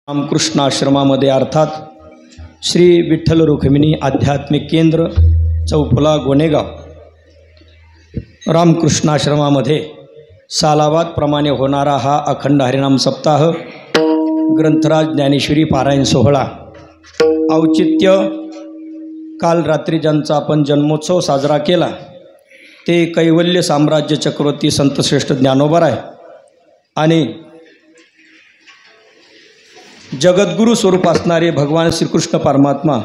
रामकृष्ण आश्रमामध्ये अर्थात श्री विठ्ठल रुक्मिणी आध्यात्मिक केंद्र चौफुला गोनेगाव रामकृष्ण आश्रमामध्ये सालाबादप्रमाणे होणारा हा अखंड हरिनाम सप्ताह ग्रंथराज ज्ञानेश्वरी पारायण सोहळा औचित्य काल रात्री ज्यांचा आपण जन्मोत्सव साजरा केला ते कैवल्य साम्राज्य चक्रवर्ती संतश्रेष्ठ ज्ञानोबराय आणि जगद्गुरु स्वरूप असणारे भगवान श्रीकृष्ण परमात्मा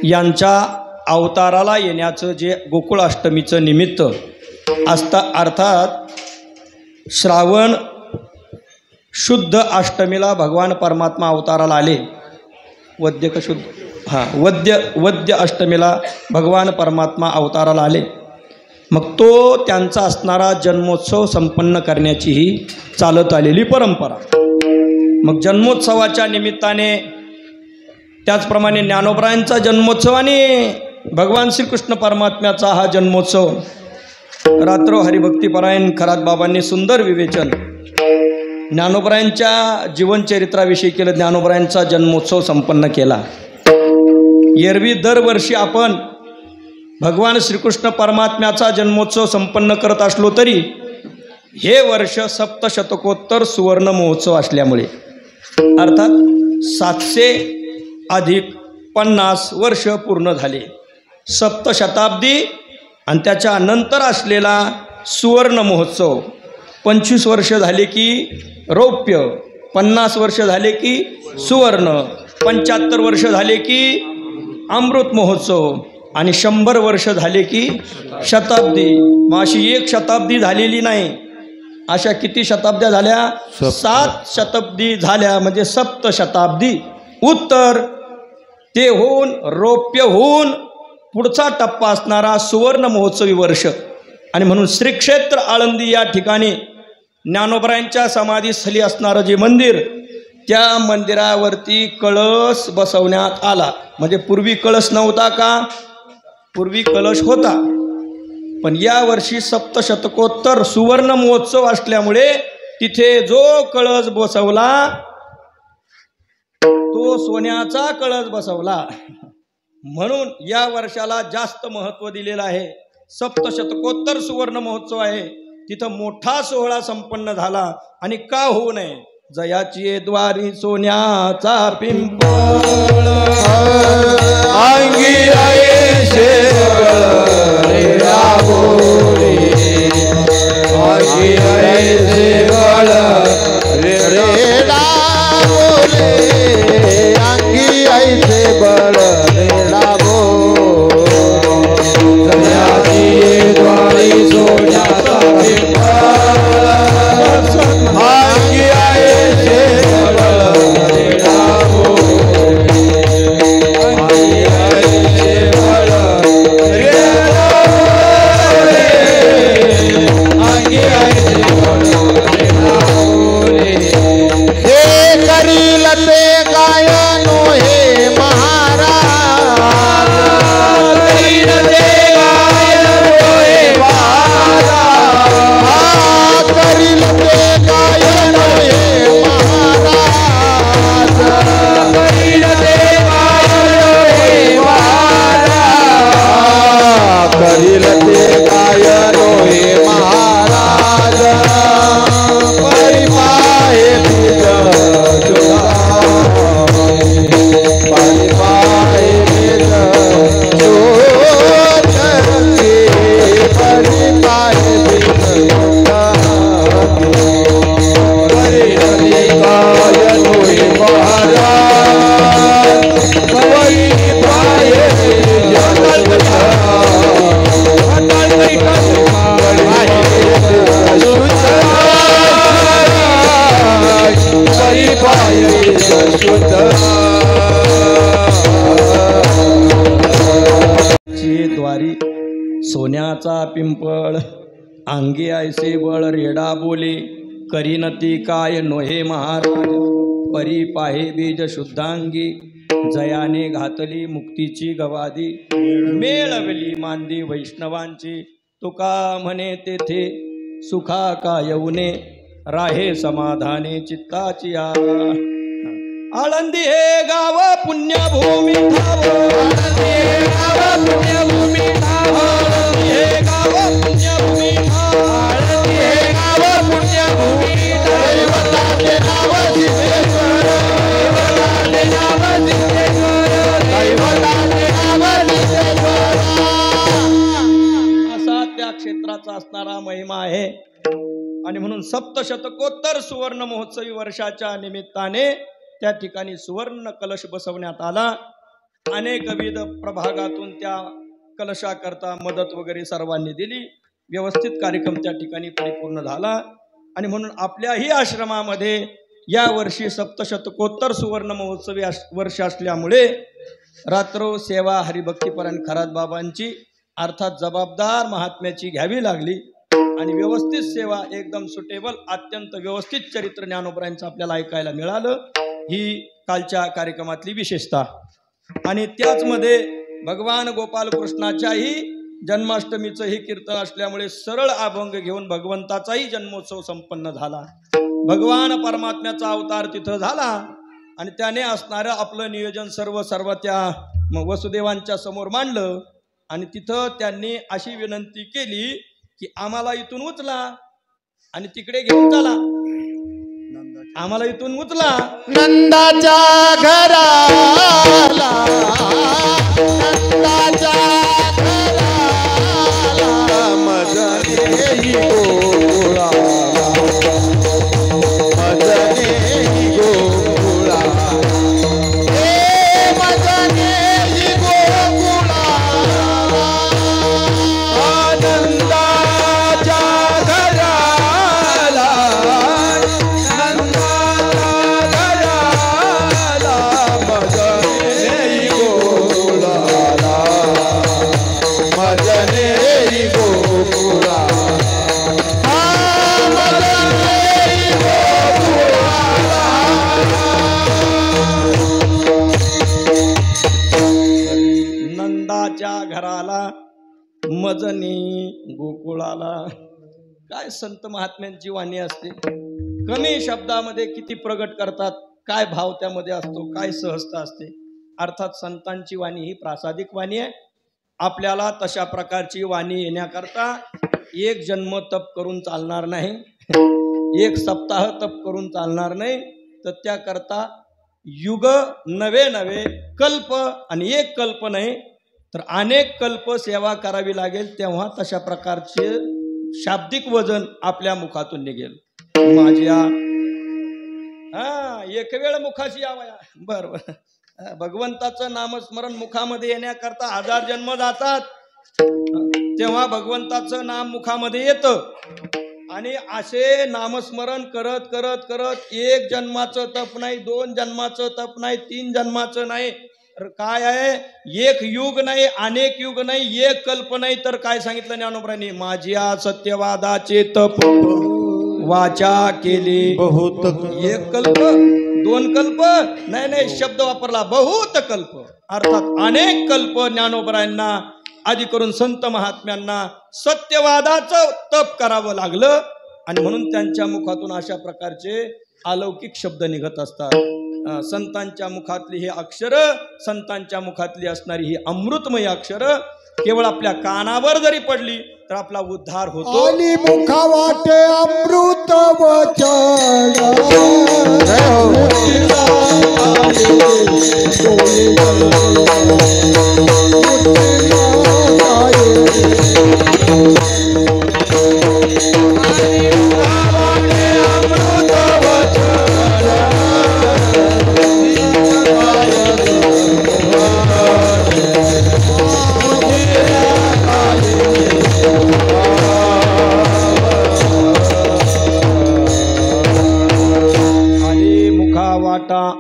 यांच्या अवताराला येण्याचं जे गोकुळ अष्टमीचं निमित्त असता अर्थात श्रावण शुद्ध अष्टमीला भगवान परमात्मा अवताराला आले। वद्य का शुद्ध वद्य अष्टमीला भगवान परमात्मा अवताराला आले। मग तो त्यांचा असणारा जन्मोत्सव संपन्न करण्याची ही चालत आलेली परंपरा। मग जन्मोत्सवाच्या निमित्ताने त्याचप्रमाणे ज्ञानोबरायांचा जन्मोत्सव आणि भगवान श्रीकृष्ण परमात्म्याचा हा जन्मोत्सव रात्र हरिभक्तीपरायण खरात बाबांनी सुंदर विवेचन ज्ञानोबरायांच्या जीवनचरित्राविषयी केलं। ज्ञानोबरायांचा जन्मोत्सव संपन्न केला। एरवी दरवर्षी आपण भगवान श्रीकृष्ण परमात्म्याचा जन्मोत्सव संपन्न करत असलो तरी हे वर्ष सप्तशतकोत्तर सुवर्ण महोत्सव असल्यामुळे अर्थात 750 वर्ष पूर्ण झाले। सप्तशताब्दी आणि त्याच्या नंतर असलेला सुवर्ण महोत्सव 25 वर्ष झाले की रौप्य, 50 वर्ष झाले की सुवर्ण, 75 वर्ष झाले की अमृत महोत्सव आणि 100 वर्ष झाले की शताब्दी। मग अशी एक शताब्दी झालेली नाही, अशा किती शताब्द्या झाल्या? 7 शताब्दी झाल्या म्हणजे सप्तशताब्दी उत्तर। ते होऊन रौप्य होऊन पुढचा टप्पा असणारा सुवर्ण महोत्सवी वर्ष आणि म्हणून श्री क्षेत्र आळंदी या ठिकाणी ज्ञानोबरायांच्या समाधीस्थली असणारं जे मंदिर त्या मंदिरावरती कळस बसवण्यात आला। म्हणजे पूर्वी कळस नव्हता का? पूर्वी कलश होता, पण या वर्षी सप्तशतकोत्तर सुवर्ण महोत्सव असल्यामुळे तिथे जो कळस बसवला तो सोन्याचा कळस बसवला। म्हणून या वर्षाला जास्त महत्त्व दिलेलं आहे। सप्तशतकोत्तर सुवर्ण महोत्सव आहे, तिथं मोठा सोहळा संपन्न झाला। आणि का होऊ नये? जयाची द्वारी सोन्याचा पिंपळ अंगी आयेशे रे राबोरे अंगी आयेशे रे राबोरे अंगी आयेशे रे राबो जयाची द्वारी सोन्याचा पिंपळ अंगी आयेशे रे राबो द्वारी सोन्याचा पिंपळ अंगी आयसे बळ रेडा बोले करीनती काय नोहे महाराज परी पाहे बीज शुद्धांगी जयाने घातली मुक्तीची गवादी मेळवली मांदी वैष्णवांची तुका म्हणे तेथे सुखा का येऊने राहे समाधाने चित्ताची आळंदी हे गाव पुण्यभूमी ठाव, आळंदी हे गाव पुण्यभूमी ठाव, आळंदी हे गाव पुण्यभूमी ठाव, आळंदी हे गाव पुण्यभूमी ठाव, दैवताचे नाव सिद्धेश्वर, दैवताचे नाव सिद्धेश्वर, दैवताचे नाव सिद्धेश्वर, असा त्या क्षेत्राचा असणारा महिमा आहे. आणि म्हणून सप्तशतकोत्तर सुवर्ण महोत्सवी वर्षाच्या निमित्ताने त्या ठिकाणी सुवर्ण कलश बसवण्यात आला. अनेक विविध प्रभागातून त्या कलशाकरता मदत वगैरे सर्वांनी दिली. व्यवस्थित कार्यक्रम त्या ठिकाणी परिपूर्ण झाला. आणि म्हणून आपल्याही आश्रमामध्ये या वर्षी सप्तशतकोत्तर सुवर्ण महोत्सवी वर्ष असल्यामुळे रात्र सेवा हरिभक्तीपरायण खरात बाबांची अर्थात जबाबदार महात्म्याची घ्यावी लागली. आणि व्यवस्थित सेवा एकदम सुटेबल अत्यंत व्यवस्थित चरित्र ज्ञानोबरायांचं आपल्याला ऐकायला मिळालं. ही कालच्या कार्यक्रमातली विशेषता. आणि त्याचमध्ये भगवान गोपालकृष्णाच्याही जन्माष्टमीचंही कीर्तन असल्यामुळे सरळ अभंग घेऊन भगवंताचाही जन्मोत्सव संपन्न झाला. भगवान परमात्म्याचा अवतार तिथं झाला. आणि त्याने असणारं आपलं नियोजन सर्व त्या वसुदेवांच्या समोर मांडलं. आणि तिथं त्यांनी अशी विनंती केली की आम्हाला इथून उचला आणि तिकडे घेऊन चला, आम्हाला इथून उचला. नंदाच्या घराला, नंदाच्या घराला मजने गोकुळा, मजने गोकुळा, हे मजने गोकुळा, नंदाच्या घराला, घराला मजनी गोकुळाला. काय संत महात्म्यांची वाणी असते. कमी शब्दामध्ये किती प्रगट करतात, काय भाव त्यामध्ये असतो, काय सहजता असते. अर्थात संतांची वाणी ही प्रासादिक वाणी आहे. आपल्याला तशा प्रकारची वाणी येण्याकरता एक जन्म तप करून चालणार नाही, एक सप्ताह तप करून चालणार नाही. तर त्याकरता युग नवे नवे कल्प, आणि एक कल्प नाही तर अनेक कल्प सेवा करावी लागेल. तेव्हा तशा प्रकारचे शाब्दिक वजन आपल्या मुखातून निघेल. माझ्या एक वेळ मुखाशी यावया. बरोबर. भगवंताचं नामस्मरण मुखामध्ये येण्याकरता 1000 जन्म जातात. तेव्हा भगवंताचं नाम मुखामध्ये येतं. आणि असे नामस्मरण करत करत करत एक जन्माचं तप नाही, 2 जन्माचं तप नाही, 3 जन्माचं नाही, तर काय आहे, एक युग नाही, अनेक युग नाही, एक कल्प नाही, तर काय सांगितलं ज्ञानोबरांनी, माझ्या सत्यवादाचे तप वाचा केली बहुत. एक कल्प 2 कल्प नाही, शब्द वापरला बहुत कल्प, अर्थात अनेक कल्प ज्ञानोबरांना आदी करून संत महात्म्यांना सत्यवादाचं तप करावं लागलं. आणि म्हणून त्यांच्या मुखातून अशा प्रकारचे अलौकिक शब्द निघत असतात. संतांच्या मुखातली ही अक्षर, संतांच्या मुखातली असणारी ही अमृतमय अक्षर केवळ आपल्या कानावर जरी पडली तर आपला उद्धार होतो. आणि मुखा वाटे अमृत वचन,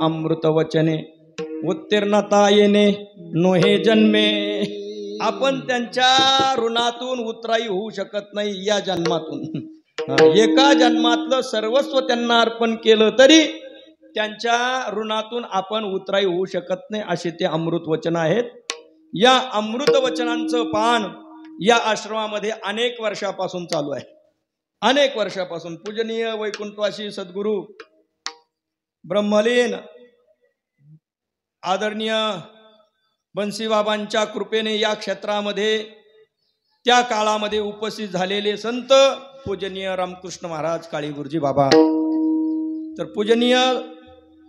अमृत वचने उत्तीर्णता येणे नोहे जन्मे. आपण त्यांच्या ऋणातून उतराई होऊ शकत नाही. या जन्मातून एका जन्मातलं सर्वस्व त्यांना अर्पण केलं तरी त्यांच्या ऋणातून आपण उतराई होऊ शकत नाही. असे ते अमृत वचन आहेत. या अमृत वचनांचं पान या आश्रमामध्ये अनेक वर्षापासून चालू आहे. अनेक वर्षापासून पूजनीय वैकुंठवासी सद्गुरू ब्रह्मलीन आदरणीय बन्सीबाबांच्या कृपेने या क्षेत्रामध्ये त्या काळामध्ये उपस्थित झालेले संत पूजनीय रामकृष्ण महाराज काळी गुरुजी बाबा। तर पूजनीय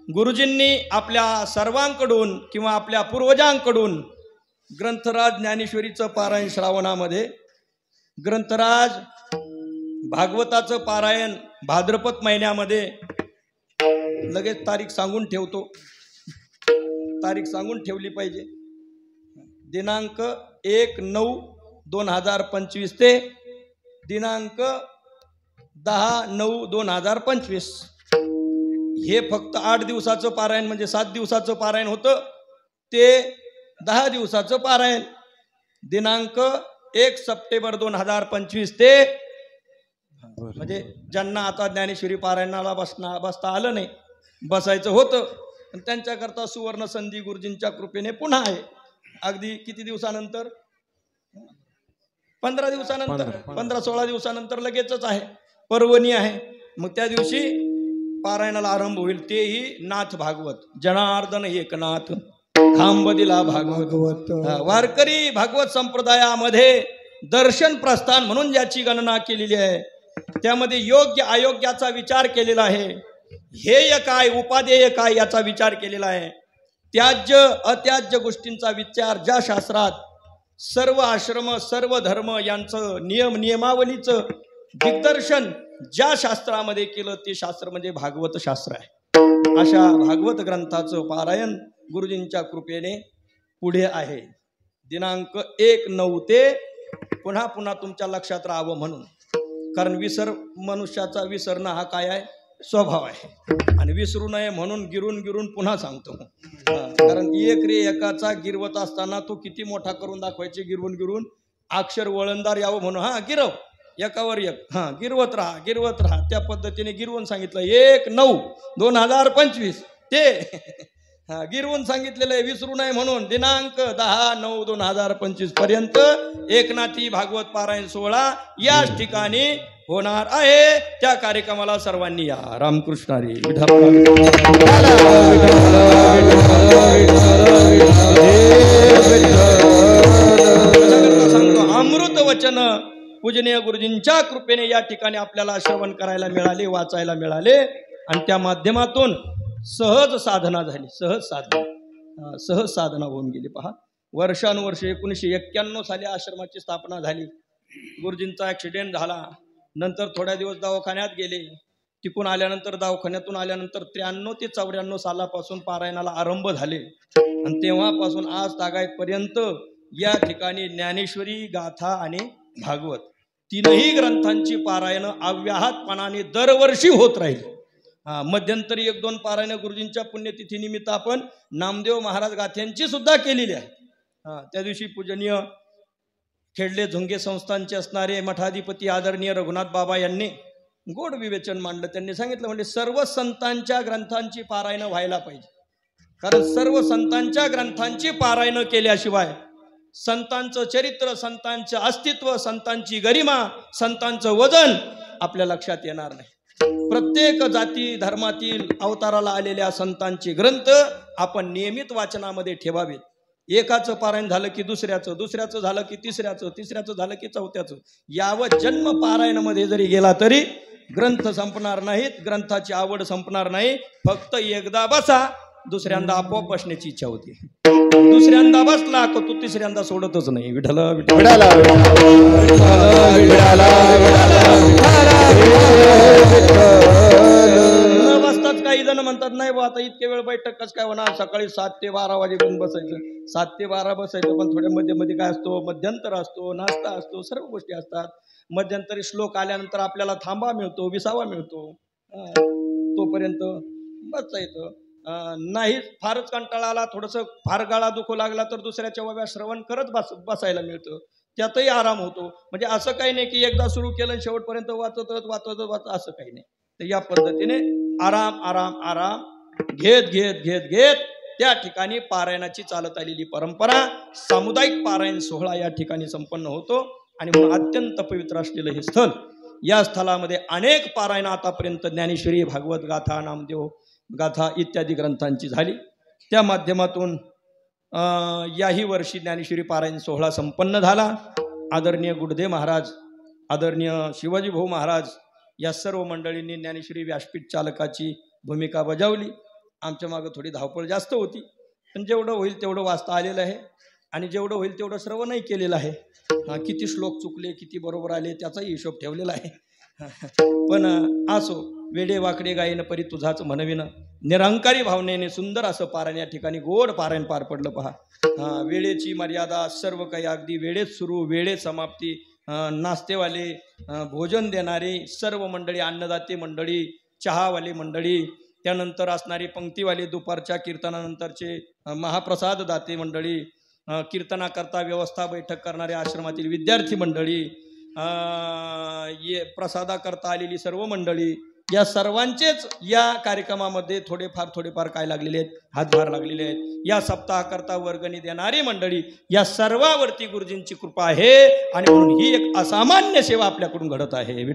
गुरुजींनी आपल्या सर्वांकडून किंवा आपल्या पूर्वजांकडून ग्रंथराज ज्ञानेश्वरीचं पारायण श्रावणामध्ये, ग्रंथराज भागवताचं पारायण भाद्रपद महिन्यामध्ये, लगेच तारीख सांगून ठेवतो, तारीख सांगून ठेवली पाहिजे, दिनांक 1/9/2025 ते दिनांक 10/9/2025 हे फक्त 8 दिवसाचं पारायण, म्हणजे 7 दिवसाचं पारायण होतं ते 10 दिवसाचं पारायण, दिनांक 1 सप्टेंबर 2025 ते, म्हणजे ज्यांना आता ज्ञानेश्वरी पारायणाला बसता आलं नाही, बसायचं होतं, पण त्यांच्याकरता सुवर्ण संधी गुरुजींच्या कृपेने पुन्हा आहे। अगदी किती दिवसानंतर, 15 दिवसानंतर, 15-16 दिवसानंतर लगेचच आहे, पर्वणी आहे। मग त्या दिवशी पारायणाला आरंभ होईल, तेही नाथ भागवत, जनार्दन एकनाथ खांब दिला भागवत। वारकरी भागवत संप्रदायामध्ये दर्शन प्रस्थान म्हणून ज्याची गणना केलेली आहे, त्यामध्ये योग्य अयोग्याचा विचार केलेला आहे, हेय काय उपादेय काय याचा विचार केलेला आहे, त्याज्य अत्याज्य गोष्टींचा विचार ज्या शास्त्रात सर्व आश्रम सर्व धर्म यांचं नियमावलीचं दिग्दर्शन ज्या शास्त्रामध्ये केलं ते शास्त्र म्हणजे भागवत शास्त्र आहे। अशा भागवत ग्रंथाचं पारायण गुरुजींच्या कृपेने पुढे आहे, दिनांक 1/9 ते पुन्हा पुन्हा तुमच्या लक्षात राहावं म्हणून, कारण मनुष्याचा विसरणं हा काय आहे, स्वभाव आहे, आणि विसरू नये म्हणून गिरून पुन्हा सांगतो। कारण एक रे एकाचा गिरवत असताना तो किती मोठा करून दाखवायचे, गिरवून अक्षर वळणदार यावं म्हणून, हा गिरव एकावर एक, हा गिरवत राहा, त्या पद्धतीने गिरवून सांगितलं 1/9/2025 ते गिरवून सांगितलेलं आहे, विसरू नये म्हणून, दिनांक 10/9/2025 पर्यंत एकनाथी भागवत पारायण सोहळा याच ठिकाणी होणार आहे। त्या कार्यक्रमाला सर्वांनी या। रामकृष्ण हरी सांगतो, अमृत वचन पूजनीय गुरुजींच्या कृपेने या ठिकाणी आपल्याला श्रवण करायला मिळाले, वाचायला मिळाले, आणि त्या माध्यमातून सहज साधना झाली, सहज साधना होऊन गेली। पहा, वर्षानुवर्ष 1991 साली आश्रमाची स्थापना झाली, गुरुजींचा ॲक्सिडेंट झाला, नंतर थोड्या दिवस दवाखान्यात गेले, तिकून आल्यानंतर दवाखान्यातून आल्यानंतर 93 ते 94 सालापासून पारायणाला आरंभ झाले, आणि तेव्हापासून आज तागायतपर्यंत या ठिकाणी ज्ञानेश्वरी, गाथा आणि भागवत तीनही ग्रंथांची पारायणं अव्याहतपणाने दरवर्षी होत राहील। मध्यंतरी 1-2 पारायण गुरुजींच्या पुण्यतिथीनिमित्त आपण नामदेव महाराज गाथ्यांची सुद्धा केलेली आहे। त्या दिवशी पूजनीय खेडले झुंगे संस्थानचे असणारे मठाधिपती आदरणीय रघुनाथ बाबा यांनी गोड विवेचन मांडलं। त्यांनी सांगितलं, म्हणजे सर्व संतांच्या ग्रंथांची पारायणं व्हायला पाहिजे, कारण सर्व संतांच्या ग्रंथांची पारायणं केल्याशिवाय संतांचं चरित्र, संतांचं अस्तित्व, संतांची गरिमा, संतांचं वजन आपल्या लक्षात येणार नाही। प्रत्येक जाती धर्मातील अवताराला आलेल्या संतांचे ग्रंथ आपण नियमित वाचनामध्ये ठेवावेत। एकाचं पारायण झालं की दुसऱ्याचं, दुसऱ्याचं झालं की तिसऱ्याचं, तिसऱ्याचं झालं की चौथ्याचं, यावं जन्म पारायणामध्ये जरी गेला तरी ग्रंथ संपणार नाहीत, ग्रंथाची आवड संपणार नाही। फक्त एकदा बसा, दुसऱ्यांदा आपोआप बसण्याची इच्छा होती, दुसऱ्यांदा बसला का तू तिसऱ्यांदा सोडतच नाही। विठ्ठल बसतात काही जण म्हणतात, नाही बा आता इतके वेळ बैठक कसं काय होणार, सकाळी 7 ते 12 वाजेपर्यंत बसायचं, 7 ते 12 बसायचं, पण थोड्या मध्ये काय असतो, मध्यंतर असतो, नाश्ता असतो, सर्व गोष्टी असतात। मध्यंतरी श्लोक आल्यानंतर आपल्याला थांबा मिळतो, विसावा मिळतो, तोपर्यंत बसायचं नाही। फारच कंटाळा आला, थोडंसं फार गळा दुखू लागला तर दुसऱ्याच्या वव्या श्रवण करत बसायला मिळतं, त्यातही आराम होतो। म्हणजे असं काही नाही की एकदा सुरू केलं शेवटपर्यंत वाचत असं काही नाही। तर या पद्धतीने आराम आराम आराम घेत त्या ठिकाणी पारायणाची चालत आलेली परंपरा सामुदायिक पारायण सोहळा या ठिकाणी संपन्न होतो, आणि म्हणून अत्यंत पवित्र असलेलं हे स्थळ, या स्थळामध्ये अनेक पारायण आतापर्यंत ज्ञानेश्वरी, भागवत गाथा, नामदेव गाथा इत्यादी ग्रंथांची झाली। त्या माध्यमातून याही वर्षी ज्ञानेश्वरी पारायण सोहळा संपन्न झाला. आदरणीय गुडदे महाराज, आदरणीय शिवाजी भाऊ महाराज या सर्व मंडळींनी ज्ञानेश्वरी व्यासपीठ चालकाची भूमिका बजावली. आमच्या मागं थोडी धावपळ जास्त होती, पण जेवढं होईल तेवढं वाचता आलेलं आहे आणि जेवढं होईल तेवढं श्रवणही केलेलं आहे. किती श्लोक चुकले, किती बरोबर आले त्याचाही हिशोब ठेवलेला आहे. पण असो, वेडे वाकडे गायन परी तुझाच म्हणविनं, निरंकारी भावनेने सुंदर असं पारायण या ठिकाणी गोड पारायण पार पडलं. पहा, वेळेची मर्यादा, सर्व काही अगदी वेळेत सुरू, वेळेत समाप्ती. नाश्तेवाले, भोजन देणारे सर्व मंडळी, अन्नदाते मंडळी, चहावाले मंडळी, त्यानंतर असणारे पंक्तीवाले, दुपारच्या कीर्तनानंतरचे महाप्रसाद दाते मंडळी, कीर्तनाकरता व्यवस्था बैठक करणारे आश्रमातील विद्यार्थी मंडळी, प्रसादाकरता आलेली सर्व मंडळी, या सर्वांचेच या कार्यक्रमामध्ये थोडेफार काय लागलेले आहेत, हातभार लागलेले आहेत. या सप्ताहाकरता वर्गणी देणारी मंडळी, या सर्वावरती गुरुजींची कृपा आहे आणि म्हणून ही एक असामान्य सेवा आपल्याकडून घडत आहे.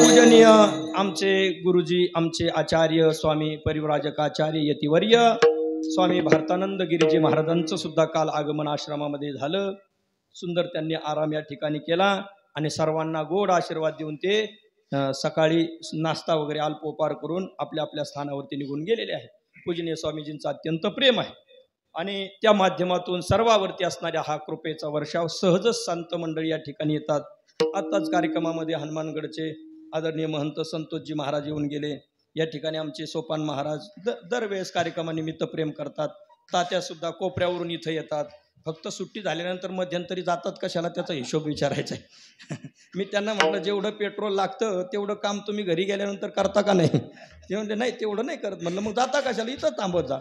पूजनीय आमचे गुरुजी, आमचे आचार्य स्वामी परिव्राजकाचार्य यतिवर्य स्वामी भारतानंद गिरीजी महाराजांचं सुद्धा काल आगमन आश्रमामध्ये झालं. सुंदर त्यांनी आराम या ठिकाणी केला आणि सर्वांना गोड आशीर्वाद देऊन ते सकाळी नाश्ता वगैरे अल्पोपार करून आपल्या आपल्या स्थानावरती निघून गेलेले आहेत. पूजनीय स्वामीजींचं अत्यंत प्रेम आहे आणि त्या माध्यमातून सर्वावरती असणाऱ्या हा कृपेचा वर्षाव सहजच संत मंडळी या ठिकाणी येतात. आत्ताच कार्यक्रमामध्ये हनुमानगडचे आदरणीय महंत संतोषजी महाराज येऊन गेले. या ठिकाणी आमचे सोपान महाराज दरवेळेस कार्यक्रमानिमित्त प्रेम करतात. तात्यासुद्धा कोपऱ्यावरून इथं येतात. फक्त सुट्टी झाल्यानंतर मध्यंतरी जातात कशाला त्याचा हिशोब विचारायचा आहे. मी त्यांना म्हटलं जेवढं पेट्रोल लागतं तेवढं काम तुम्ही घरी गेल्यानंतर करता का नाही. ते म्हणते नाही तेवढं नाही करत. म्हणलं मग जाता कशाला, इथं थांबत जा.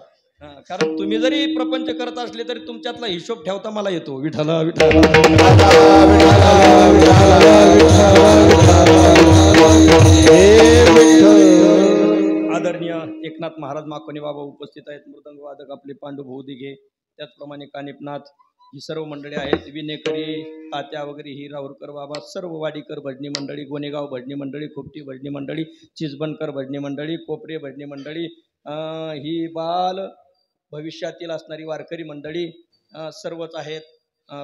कारण तुम्ही जरी प्रपंच करत असले तरी तुमच्यातला हिशोब ठेवता मला येतो. विठ्ठला विठ्ठला आदरणीय एकनाथ महाराज माकोनी बाबा उपस्थित आहेत. मृदंग वादक आपले पांडुभाऊ दिघे, त्याचप्रमाणे कानिपनाथ, ही सर्व मंडळी आहेत. विनेकरी तात्या वगैरे, ही राऊरकर बाबा, सर्व वाडीकर भजनी मंडळी, गोनेगाव भजनी मंडळी, खोपटी भजनी मंडळी, चिचबनकर भजनी मंडळी, कोपरे भजनी मंडळी, ही बाल भविष्यातील असणारी वारकरी मंडळी सर्वच आहेत.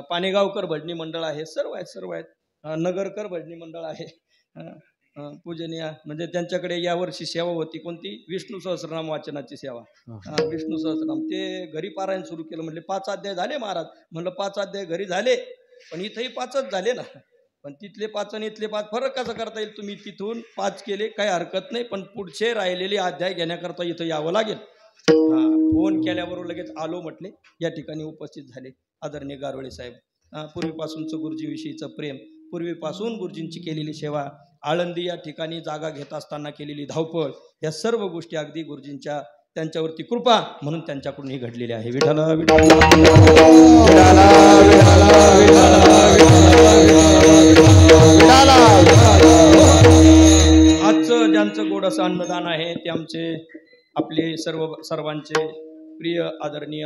पानेगावकर भजनी मंडळ आहे, सर्व आहेत. नगरकर भजनी मंडळ आहे. पूजनीय म्हणजे त्यांच्याकडे यावर्षी सेवा होती कोणती, विष्णू सहस्रनाम वाचनाची सेवा. विष्णू सहस्रनाम ते घरी पारायण सुरू केलं. म्हणले 5 अध्याय झाले महाराज. म्हणलं 5 अध्याय घरी झाले पण इथंही 5च झाले ना. पण तिथले 5 आणि इथले 5 फरक कसा करता येईल. तुम्ही तिथून 5 केले काही हरकत नाही, पण पुढचे राहिलेले अध्याय घेण्याकरता इथं यावं लागेल. फोन केल्याबरोबर लगेच आलो म्हटले. या ठिकाणी उपस्थित झाले आदरणीय गारोळे साहेब. पूर्वीपासूनचं गुरुजीविषयीचं प्रेम, पूर्वीपासून गुरुजींची केलेली सेवा, आळंदी या ठिकाणी जागा घेत असताना केलेली धावपळ, या सर्व गोष्टी अगदी गुरुजींच्या त्यांच्यावरती कृपा म्हणून त्यांच्याकडून ही घडलेली आहे. विठ्ठल आजचं ज्यांचं गोड असं अन्नदान आहे ते आमचे आपले सर्वांचे प्रिय आदरणीय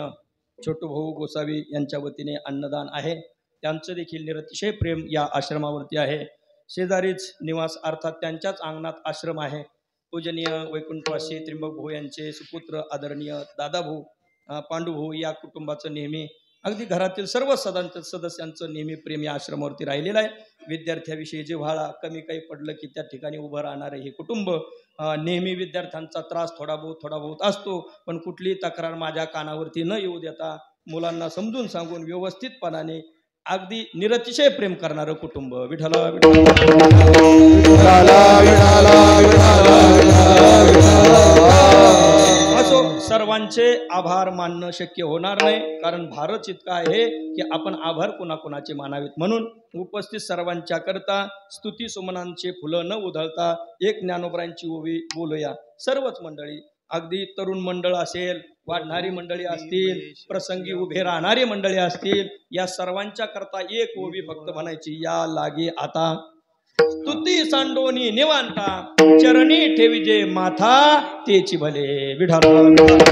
छोटू भाऊ गोसावी यांच्या वतीने अन्नदान आहे. त्यांचं देखील निरतिशय प्रेम या आश्रमावरती आहे. शेजारीच निवास अर्थात त्यांच्याच अंगणात आश्रम आहे. पूजनीय वैकुंठवासी त्रिंबक भाऊ यांचे सुपुत्र आदरणीय दादाभाऊ, पांडुभाऊ या कुटुंबाचं नेहमी अगदी घरातील सर्व सदस्यांचं नेहमी प्रेम या आश्रमावरती राहिलेलं आहे. विद्यार्थ्याविषयी जिव्हाळा, कमी काही पडलं की त्या ठिकाणी उभं राहणारे हे कुटुंब. नेहमी विद्यार्थ्यांचा त्रास थोडा बहुत असतो, पण कुठलीही तक्रार माझ्या कानावरती न येऊ देता मुलांना समजून सांगून व्यवस्थितपणाने अगदी निरतिशय प्रेम करणारं कुटुंब. विठ्ठला असो, सर्वांचे आभार मानणं शक्य होणार नाही, कारण भारच इतका आहे की आपण आभार कोणाकोणाचे मानावेत. म्हणून उपस्थित सर्वांच्या करता स्तुती सुमनांचे फुलं न उधळता एक ज्ञानोबरांची ओवी बोलूया. सर्वच मंडळी, अगदी तरुण मंडळ असेल, वाढणारी मंडळी असतील, प्रसंगी उभे राहणारी मंडळी असतील, या सर्वांच्या करता एक ओवी फक्त म्हणायची. या लागे आता स्तुती सांडोनी निवांता, चरणी ठेविजे माथा तेची भले. विठ्ठला विठ्ठला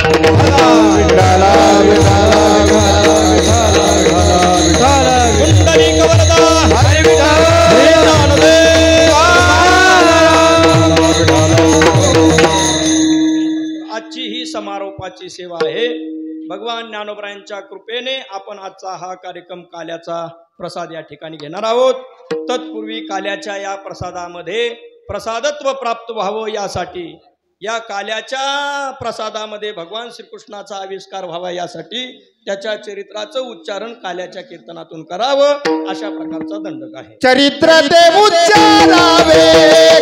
नावाची सेवा आहे. भगवान ज्ञानोबरायांच्या कृपेने आपण आजचा हा कार्यक्रम काल्याचा प्रसाद या ठिकाणी घेणार आहोत. तत्पूर्वी काल्याच्या या प्रसादामध्ये प्रसादत्व प्राप्त व्हावं यासाठी, या काल्याच्या प्रसादामध्ये भगवान श्रीकृष्णाचा आविष्कार व्हावा यासाठी त्याच्या चरित्राचं उच्चारण काल्याच्या कीर्तनातून करावं अशा प्रकारचा दंडक आहे. चरित्र ते उच्चारावे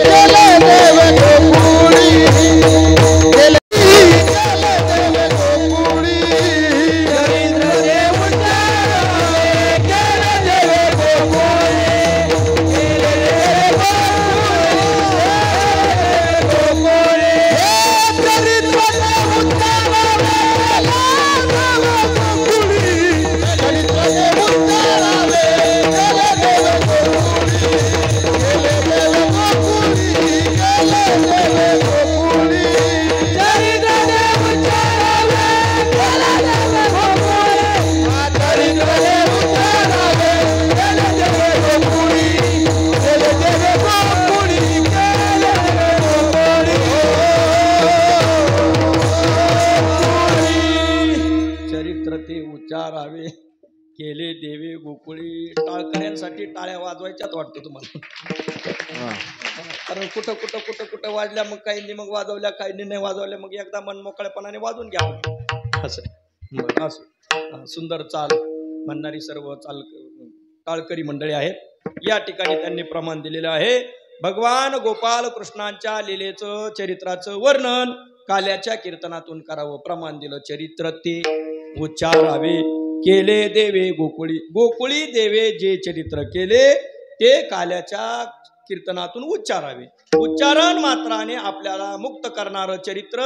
केले देव गोकुळी, केले देव गोकुळी. चरित्र ते उच्चारावे केले देव गोकुळी, केले देव गोकुळी. चरित्र ते उच्चारावे उच्चारावे केले देवे गोकुळी. टाळकऱ्यांसाठी टाळ्या वाजवायच्याच वाटतं तुम्हाला, कारण कुठं कुठं कुठं कुठं वाजल्या, मग काहींनी मग वाजवल्या, काहींनी नाही वाजवल्या, मग एकदा मन मोकळेपणाने वाजून घ्या असं. सुंदर चाल म्हणणारी सर्व टाळकरी मंडळी आहेत. या ठिकाणी त्यांनी प्रमाण दिलेलं आहे. भगवान गोपाल कृष्णांच्या लीलेचं चरित्राचं वर्णन काल्याच्या कीर्तनातून करावं. प्रमाण दिलं. चरित्र ते उच्चारावे केले देवे गोकुळी. गोकुळी देवे जे चरित्र केले ते काल्याच्या कीर्तनातून उच्चारावे. उच्चारण मात्राने आपल्याला मुक्त करणारं चरित्र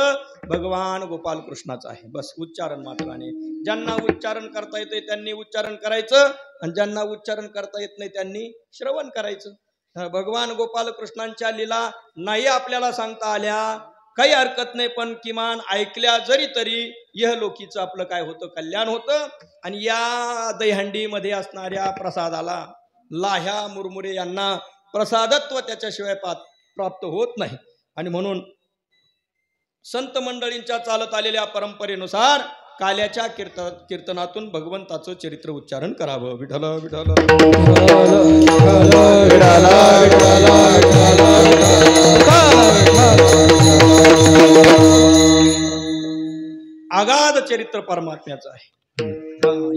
भगवान गोपाल कृष्णाचं आहे. बस उच्चारण मात्राने. ज्यांना उच्चारण करता येते त्यांनी उच्चारण करायचं, आणि ज्यांना उच्चारण करता येत नाही त्यांनी श्रवण करायचं. भगवान गोपाल कृष्णांच्या लीला नाही आपल्याला सांगता आल्या काही हरकत नाही, पण किमान ऐकल्या जरी तरी इहलोकीचं आपलं काय होतं, कल्याण होतं. आणि या दहीहंडीमध्ये असणाऱ्या प्रसादाला लाह्या मुरमुरे यांना प्रसादत्व त्याच्याशिवाय प्राप्त होत नाही. आणि म्हणून संत मंडळींच्या चालत आलेल्या परंपरेनुसार काल्याच्या कीर्तनातून भगवंताचं चरित्र उच्चारण करावं. विठ्ठल विठ्ठल आगाध चरित्र परमात्म्याचं आहे.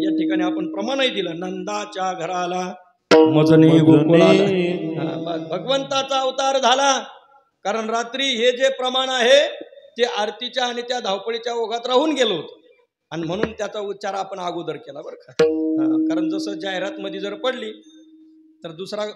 या ठिकाणी आपण प्रमाणही दिलं. नंदाच्या घराला मजने गोकुळाला भगवंताचा अवतार झाला. कारण रात्री हे जे प्रमाण आहे ते आरतीच्या आणि त्या धावपळीच्या ओघात राहून गेलो होतं, आणि म्हणून त्याचा उच्चार आपण अगोदर केला बरं का. कारण जसं जाहिरात मध्ये जर पडली तर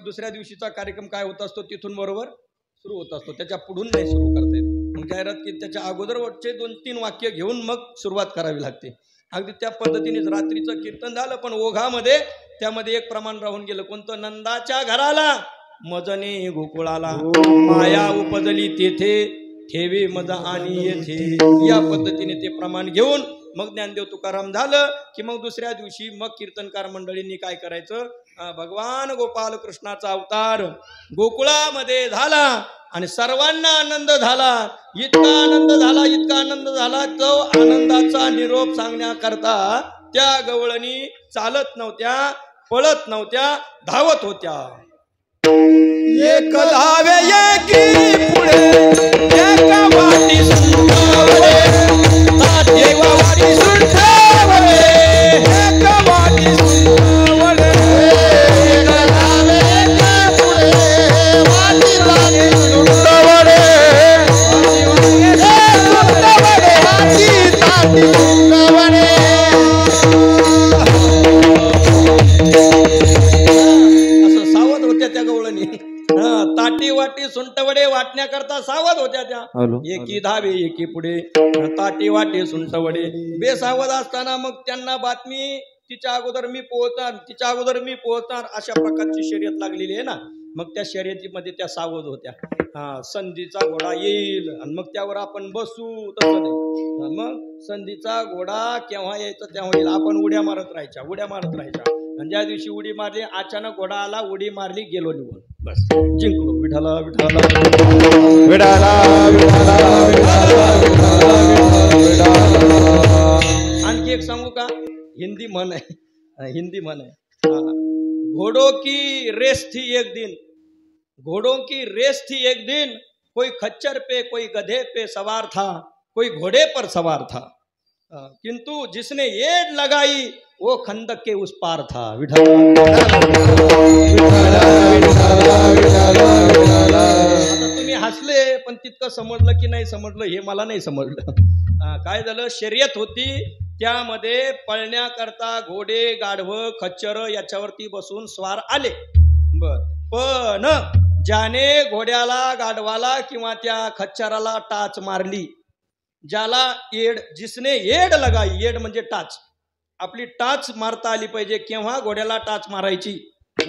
दुसऱ्या दिवशीचा कार्यक्रम काय होत असतो तिथून बरोबर सुरू होत असतो, त्याच्या पुढून नाही सुरू करता येत. मग जाहिरात की त्याच्या अगोदरचे 2-3 वाक्य घेऊन मग सुरुवात करावी लागते. अगदी त्या पद्धतीनेच रात्रीचं कीर्तन झालं, पण ओघामध्ये त्यामध्ये एक प्रमाण राहून गेलं. कोणतं? नंदाच्या घराला मजने गोकुळाला माया उपजली तेथे ठेवे मज आणि येथे. या पद्धतीने ते प्रमाण घेऊन मग ज्ञानदेव तुकाराम झालं की मग दुसऱ्या दिवशी मग कीर्तनकार मंडळींनी काय करायचं, भगवान गोपाल कृष्णाचा अवतार गोकुळामध्ये झाला आणि सर्वांना आनंद झाला. इतका आनंद झाला, इतका आनंद झाला, तो आनंदाचा निरोप सांगण्याकरता त्या गवळणी चालत नव्हत्या, पळत नव्हत्या, धावत होत्या. एक धावे एकी पुढे एका वाटी सुंठावले, एका वाटी सुंठावले, एका वाटी सुंठावले. एक धावे एकी पुढे वाटी वाटी सुंठावले, सुंठावले वाटी वाटी सुंठावले. असं सावध होत्या त्या गवळणी. ताटी वाटी सुंटवडे वाटण्याकरता सावध होत्या त्या. एकी धावे एकी पुढे ताटी वाटी सुंटवडे. बेसावध असताना मग त्यांना बातमी तिच्या अगोदर मी पोहोचणार, तिच्या अगोदर मी पोहोचणार, अशा प्रकारची शर्यत लागलेली आहे ना. मग त्या शर्यतीमध्ये त्या सावध होत्या. संधीचा घोडा येईल आणि मग त्यावर आपण बसू, तसं नाही. मग संधीचा घोडा केव्हा यायचा तेव्हा येईल, आपण उड्या मारत राहायच्या, उड्या मारत राहायच्या. आणि ज्या दिवशी उडी मारली, अचानक घोडा आला, उडी मारली, गेलो निघून, बस जिंकलो. विठाला विठाला विठाला विठाला विठाला विठाला विठाला. आणखी एक सांगू का? हिंदी म्हण आहे, हिंदी म्हण आहे, घोडो की रेस थी एक दिन, घोड़ों की रेस थी एक दिन, कोई खच्चर पे कोई गधे पे सवार था, कोई घोड़े पर सवार था, किंतु जिसने येड लगाई वो खंदक के उस पार था। आता तुम्ही हसले पण तितकं समजलं की नाही समजलं हे मला नाही समजलं। काय झालं, शर्यत होती, त्यामध्ये पळण्याकरता घोडे गाढवं खच्चर याच्यावरती बसून स्वार आले, बर, पण ज्याने घोड्याला गाढवाला किंवा त्या खच्चराला टाच मारली, ज्याला येड, जिसने येड लगाई, येड म्हणजे टाच, आपली टाच मारता आली पाहिजे, केव्हा घोड्याला टाच मारायची,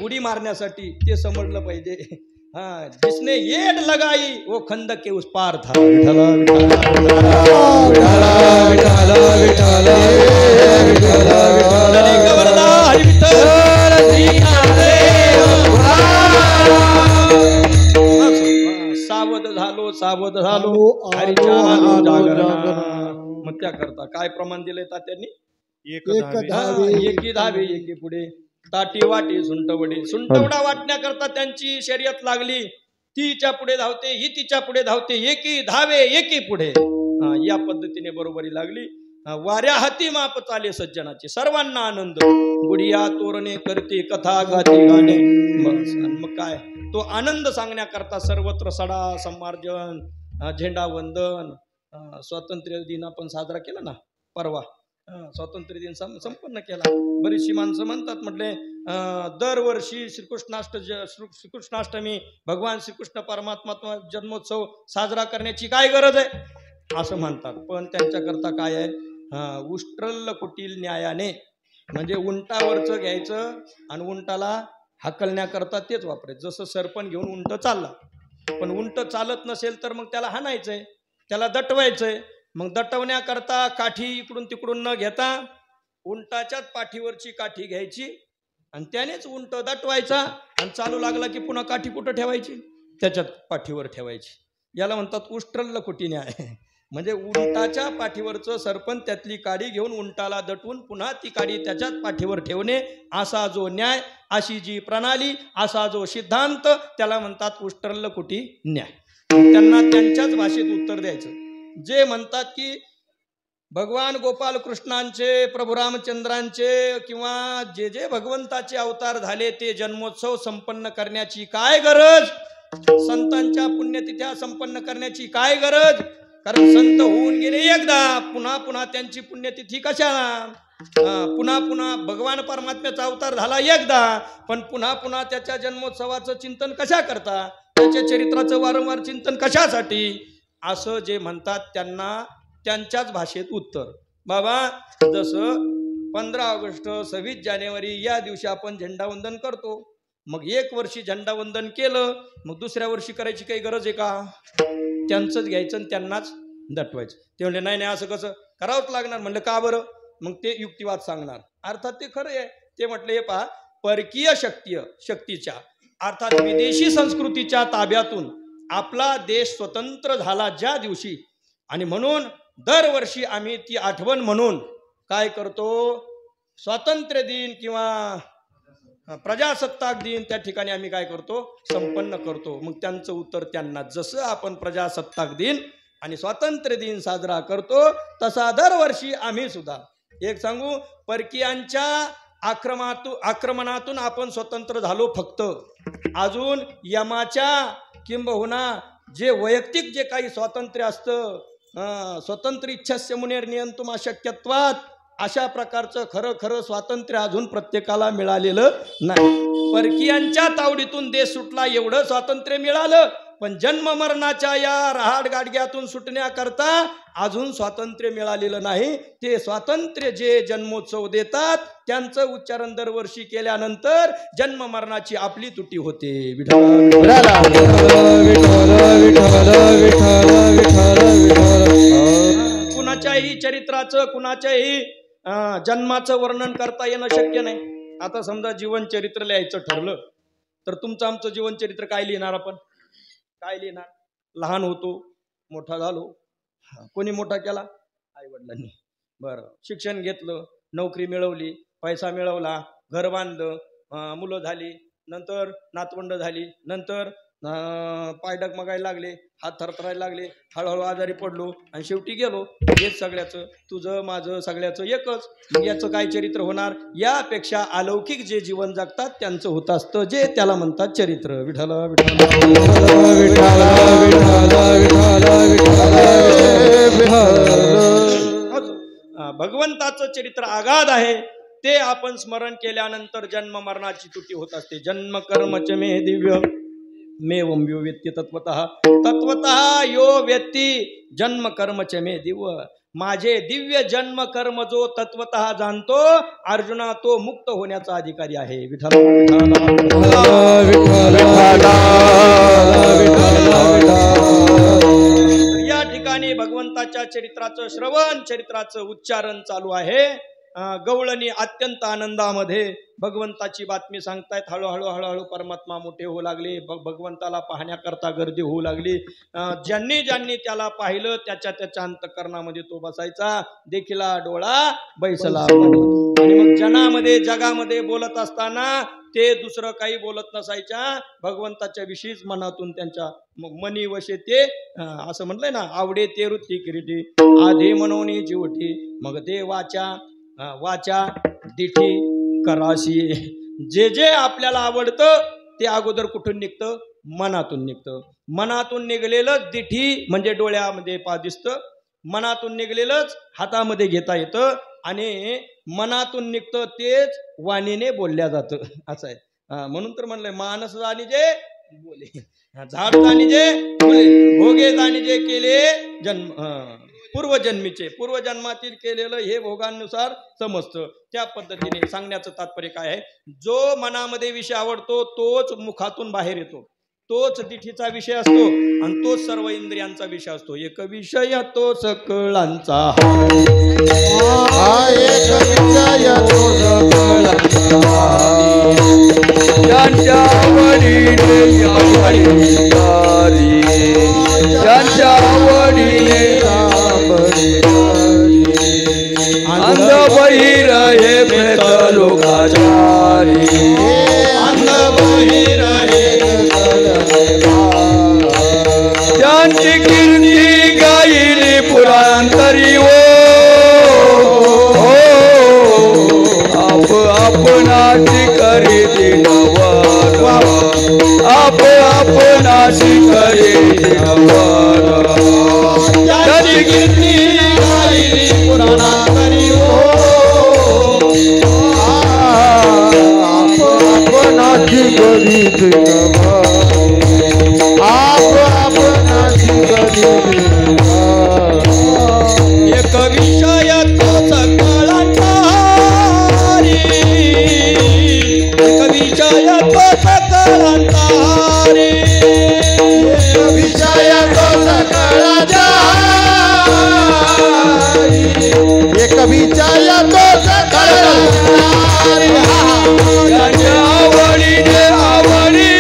उडी मारण्यासाठी, ते समजलं पाहिजे। हाँ, जिसने येड लगाई वो खंदक के उस पार था। सावध झालो, सावध झालो, हरीच्या आलो जागरणा। मग त्या करता काय प्रमाण दिले तात्यांनी? एकी धावे एकी पुढे, ताटी वाटी सुंटवडे, सुंटवडा वाटण्याकरता त्यांची शर्यत लागली, तीच्या पुढे धावते, ही तिच्या पुढे धावते, एकी धावे एकी पुढे, या पद्धतीने बरोबरी लागली। वाऱ्या हाती माप चाले सज्जनाचे, सर्वांना आनंद, गुडिया तोरणे करते कथा गाती गाणे। मग काय, तो आनंद सांगण्याकरता सर्वत्र सडा संमार्जन, झेंडा वंदन, स्वातंत्र्य दिन आपण साजरा केला ना परवा, स्वातंत्र्य दिन संपन्न केला। बरीचशी माणसं म्हणतात, म्हटले दरवर्षी श्रीकृष्णाष्टमी, भगवान श्रीकृष्ण परमात्मा जन्मोत्सव साजरा करण्याची काय गरज आहे असं म्हणतात, पण त्यांच्याकरता काय आहे, उष्ट्रल कुटील न्यायाने, म्हणजे उंटावरचं घ्यायचं आणि उंटाला हाकलण्याकरता तेच वापरायचं। जसं सरपण घेऊन उंट चालला, पण उंट चालत नसेल तर मग त्याला हाणायचंय, त्याला दटवायचंय, मग दटवण्याकरता काठी इकडून तिकडून न घेता उंटाच्याच पाठीवरची काठी घ्यायची आणि त्यानेच उंट दटवायचा, आणि चालू लागला की पुन्हा काठी कुठं ठेवायची, त्याच्यात पाठीवर ठेवायची। याला म्हणतात उष्ट्रल कुटी न्याय, म्हणजे उंटाच्या पाठीवरचं सरपण त्यातली काडी घेऊन उंटाला दटवून पुन्हा ती काडी त्याच्याच पाठीवर ठेवणे, असा जो न्याय, अशी जी प्रणाली, असा जो सिद्धांत, त्याला म्हणतात उष्ट्रल कुटी न्याय। त्यांना त्यांच्याच भाषेत उत्तर द्यायचं। जे म्हणतात की भगवान गोपाल कृष्णांचे, प्रभू रामचंद्रांचे किंवा जे जे भगवंताचे अवतार झाले ते जन्मोत्सव संपन्न करण्याची काय गरज, संतांच्या पुण्यतिथ्या संपन्न करण्याची काय गरज, कारण संत होऊन गेले एकदा, पुन्हा पुन्हा त्यांची पुण्यतिथी कशाला, पुन्हा पुन्हा भगवान परमात्म्याचा अवतार झाला एकदा, पण पुन्हा पुन्हा त्याच्या जन्मोत्सवाचं चिंतन कशा करता, त्याच्या चरित्राचं वारंवार चिंतन कशासाठी, असं जे म्हणतात त्यांना त्यांच्याच भाषेत उत्तर। बाबा, जसं 15 ऑगस्ट 26 जानेवारी या दिवशी आपण झेंडावंदन करतो, मग एक वर्षी झेंडावंदन केलं, मग दुसऱ्या वर्षी करायची काही गरज आहे का? त्यांचंच घ्यायचं आणि त्यांनाच दटवायचं। ते म्हणले नाही नाही असं कसं, करावंच लागणार। म्हणलं का बरं? मग ते युक्तिवाद सांगणार, अर्थात ते खरं आहे। ते म्हटले हे पहा, परकीय शक्तीच्या अर्थात विदेशी संस्कृतीच्या ताब्यातून आपला देश स्वतंत्र झाला ज्या दिवशी, आणि म्हणून दरवर्षी आम्ही ती आठवण म्हणून काय करतो, स्वातंत्र्य दिन किंवा प्रजासत्ताक दिन त्या ठिकाणी आम्ही काय करतो, संपन्न करतो। मग त्यांचं उत्तर त्यांना, जसं आपण प्रजासत्ताक दिन आणि स्वातंत्र्य दिन साजरा करतो तसा दरवर्षी आम्ही सुद्धा, एक सांगू, परकीयांच्या आक्रमणातून आपण स्वतंत्र झालो फक्त, अजून यमाच्या किंबहुना जे वैयक्तिक जे काही स्वातंत्र्य असतं, स्वतंत्र इच्छास्य मुनेर नियंतुम अशक्यत्वात, अशा प्रकारचं खरं खरं स्वातंत्र्य अजून प्रत्येकाला मिळालेलं नाही। परकीयांच्या तावडीतून देश सुटला एवढं स्वातंत्र्य मिळालं, पण जन्म मरणाच्या या रहाड गाडग्यातून सुटण्याकरता अजून स्वातंत्र्य मिळालेलं नाही। ते स्वातंत्र्य जे जन्मोत्सव देतात त्यांचं उच्चारण दरवर्षी केल्यानंतर जन्म मरणाची आपली तुटी होते। कुणाच्याही चरित्राचं, कुणाच्याही जन्माचं वर्णन करता येणं शक्य नाही। आता समजा जीवन चरित्र लिहायचं ठरलं तर तुमचं आमचं जीवन चरित्र काय लिहिणार आपण, काय लिहिणार? लहान होतो, मोठा झालो, कोणी मोठा केला? आई वडिलांनी। बरं, शिक्षण घेतलं, नोकरी मिळवली, पैसा मिळवला, घर बांधलं, मुलं झाली, नंतर नातवंड झाली, नंतर पाय डगमगायला लागले, हात थरथरायला लागले, हळूहळू आजारी पडलो आणि शेवटी गेलो. हेच सगळ्याचं, तुझं माझं सगळ्याचं एकच. मग याचं काय चरित्र होणार? यापेक्षा अलौकिक जे जीवन जगतात त्यांचं होत असतं, जे त्याला म्हणतात चरित्र. विठ्ठल विठ्ठल विठ्ठल विठ्ठल. भगवंताचं चरित्र आगाध आहे. ते आपण स्मरण केल्यानंतर जन्म मरणाची तुटी होत असते. जन्म कर्मच मे दिव्य मेवं यो व्यक्ती तत्वतः तत्वतः यो व्यक्ती जन्म कर्मच मे दिव्य. माझे दिव्य जन्म कर्म जो तत्वतः जाणतो अर्जुना, तो मुक्त होण्याचा अधिकारी आहे. विठ्ठल या ठिकाणी भगवंताच्या चरित्राचं श्रवण, चरित्राचं उच्चारण चालू आहे. गवळणी अत्यंत आनंदामध्ये भगवंताची बातमी सांगतायत. हळूहळू हळूहळू परमात्मा मोठे होऊ लागले. भगवंताला पाहण्याकरता गर्दी होऊ लागली. ज्यांनी ज्यांनी त्याला पाहिलं त्याच्या त्याच्या अंतःकरणामध्ये तो बसायचा. देखिला डोळा बैसला. आणि मग जनामध्ये जगामध्ये बोलत असताना ते दुसरं काही बोलत नसायच्या. भगवंताच्या विषयीच मनातून त्यांच्या मनी वशे ते असं म्हटलंय ना, आवडे ते वृत्ती किरीटी आधी मनोनी जीवठी. मग ते वाचा दिठी कराशी. जे जे आपल्याला आवडतं ते अगोदर कुठून निघतं? मनातून निघतं. मनातून निघलेलंच दिठी म्हणजे डोळ्यामध्ये दिसतं. मनातून निघलेलंच हातामध्ये घेता येतं. आणि मनातून निघतं तेच वाणीने बोलल्या जातं. असं आहे. म्हणून तर म्हणलंय मानस जाणी जे बोले, झाड जाणी जे बोले, भोगे जाणी जे केले जन्म पूर्वजन्मातील केलेलं हे भोगांनुसार समजतं. त्या पद्धतीने सांगण्याचं तात्पर्य काय आहे? जो मनामध्ये विषय आवडतो तोच मुखातून बाहेर येतो. तोच दिठीचा विषय असतो आणि तोच सर्व इंद्रियांचा विषय असतो. एक विषय तो सकळांचा, ज्यांच्या वडीले ज्यांच्या वडीले अंध बहिर हे प्रेत लोकाचारी, अंध बहिर त्यांची कीर्ती गायली पुरांतरी. आपणाची करी नवर, आपणाची करी नवर. त्याची कीर्ती गायली पुराणांतरी. आपणाची करी नवर, आपणाची करी नवर. एक विषय तो सकळांचा, एक विषय तो सकळांचा, विषय तो सकळांचा, एक विषय तो सकळांचा. ज्यांच्या आवडीने आवडी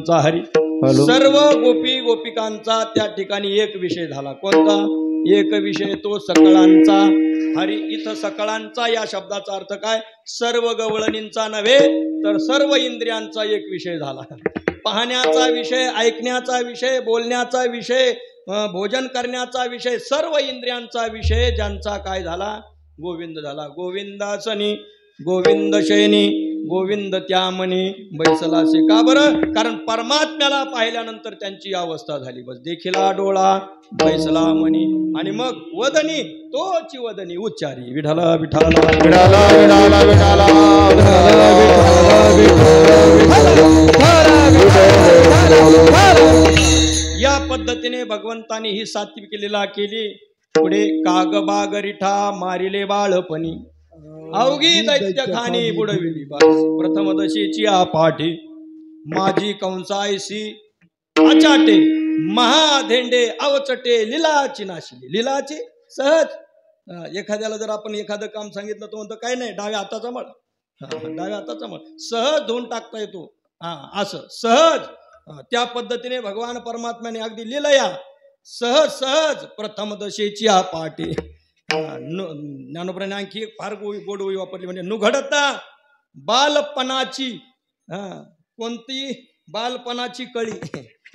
गोपिकांचा हरी. सर्व गोपी गोपिकांचा त्या ठिकाणी एक विषय झाला. कोणता एक विषय? तो सकळांचा हरी. इथं सकळांचा या शब्दाचा अर्थ काय? सर्व गवळणींचा नव्हे तर सर्व इंद्रियांचा एक विषय झाला. पाहण्याचा विषय, ऐकण्याचा विषय, बोलण्याचा विषय, भोजन करण्याचा विषय, सर्व इंद्रियांचा विषय ज्यांचा काय झाला? गोविंद झाला. गोविंदासनी गोविंद शयनी गोविंद त्यामणी बैसलासे. का बरं? कारण परमात्म्याला पाहिल्यानंतर त्यांची अवस्था झाली. बस देखिला डोळा बैसला मणी आणि मग वदनी तोची वदनी उच्चारी विठाला विठाला विठाला विठाला विठाला या पद्धतीने भगवंतानी ही सात्विक लीला केली. पुढे कागबागरिठा मारिले बाळपणी अवघी दैत्य खाणी बुडविली. प्रथम दशीची पाठी माझी कंसायसी अचाटे महाधेंडे अवचटे लीलाची नाशिली. लीलाची सहज. एखाद्याला जर आपण एखादं काम सांगितलं तो म्हणतो काय नाही, डाव्या हाताचा मळ, डाव्या हाताचा मळ सहज धुवून टाकता येतो. असं सहज त्या पद्धतीने भगवान परमात्म्याने अगदी लीलया सहज सहज प्रथम दशेची पाठी. ज्ञानोबराने आणखी फार गोड ओळी वापरली. म्हणजे नुघडता बालपणाची कोणती बालपणाची कळी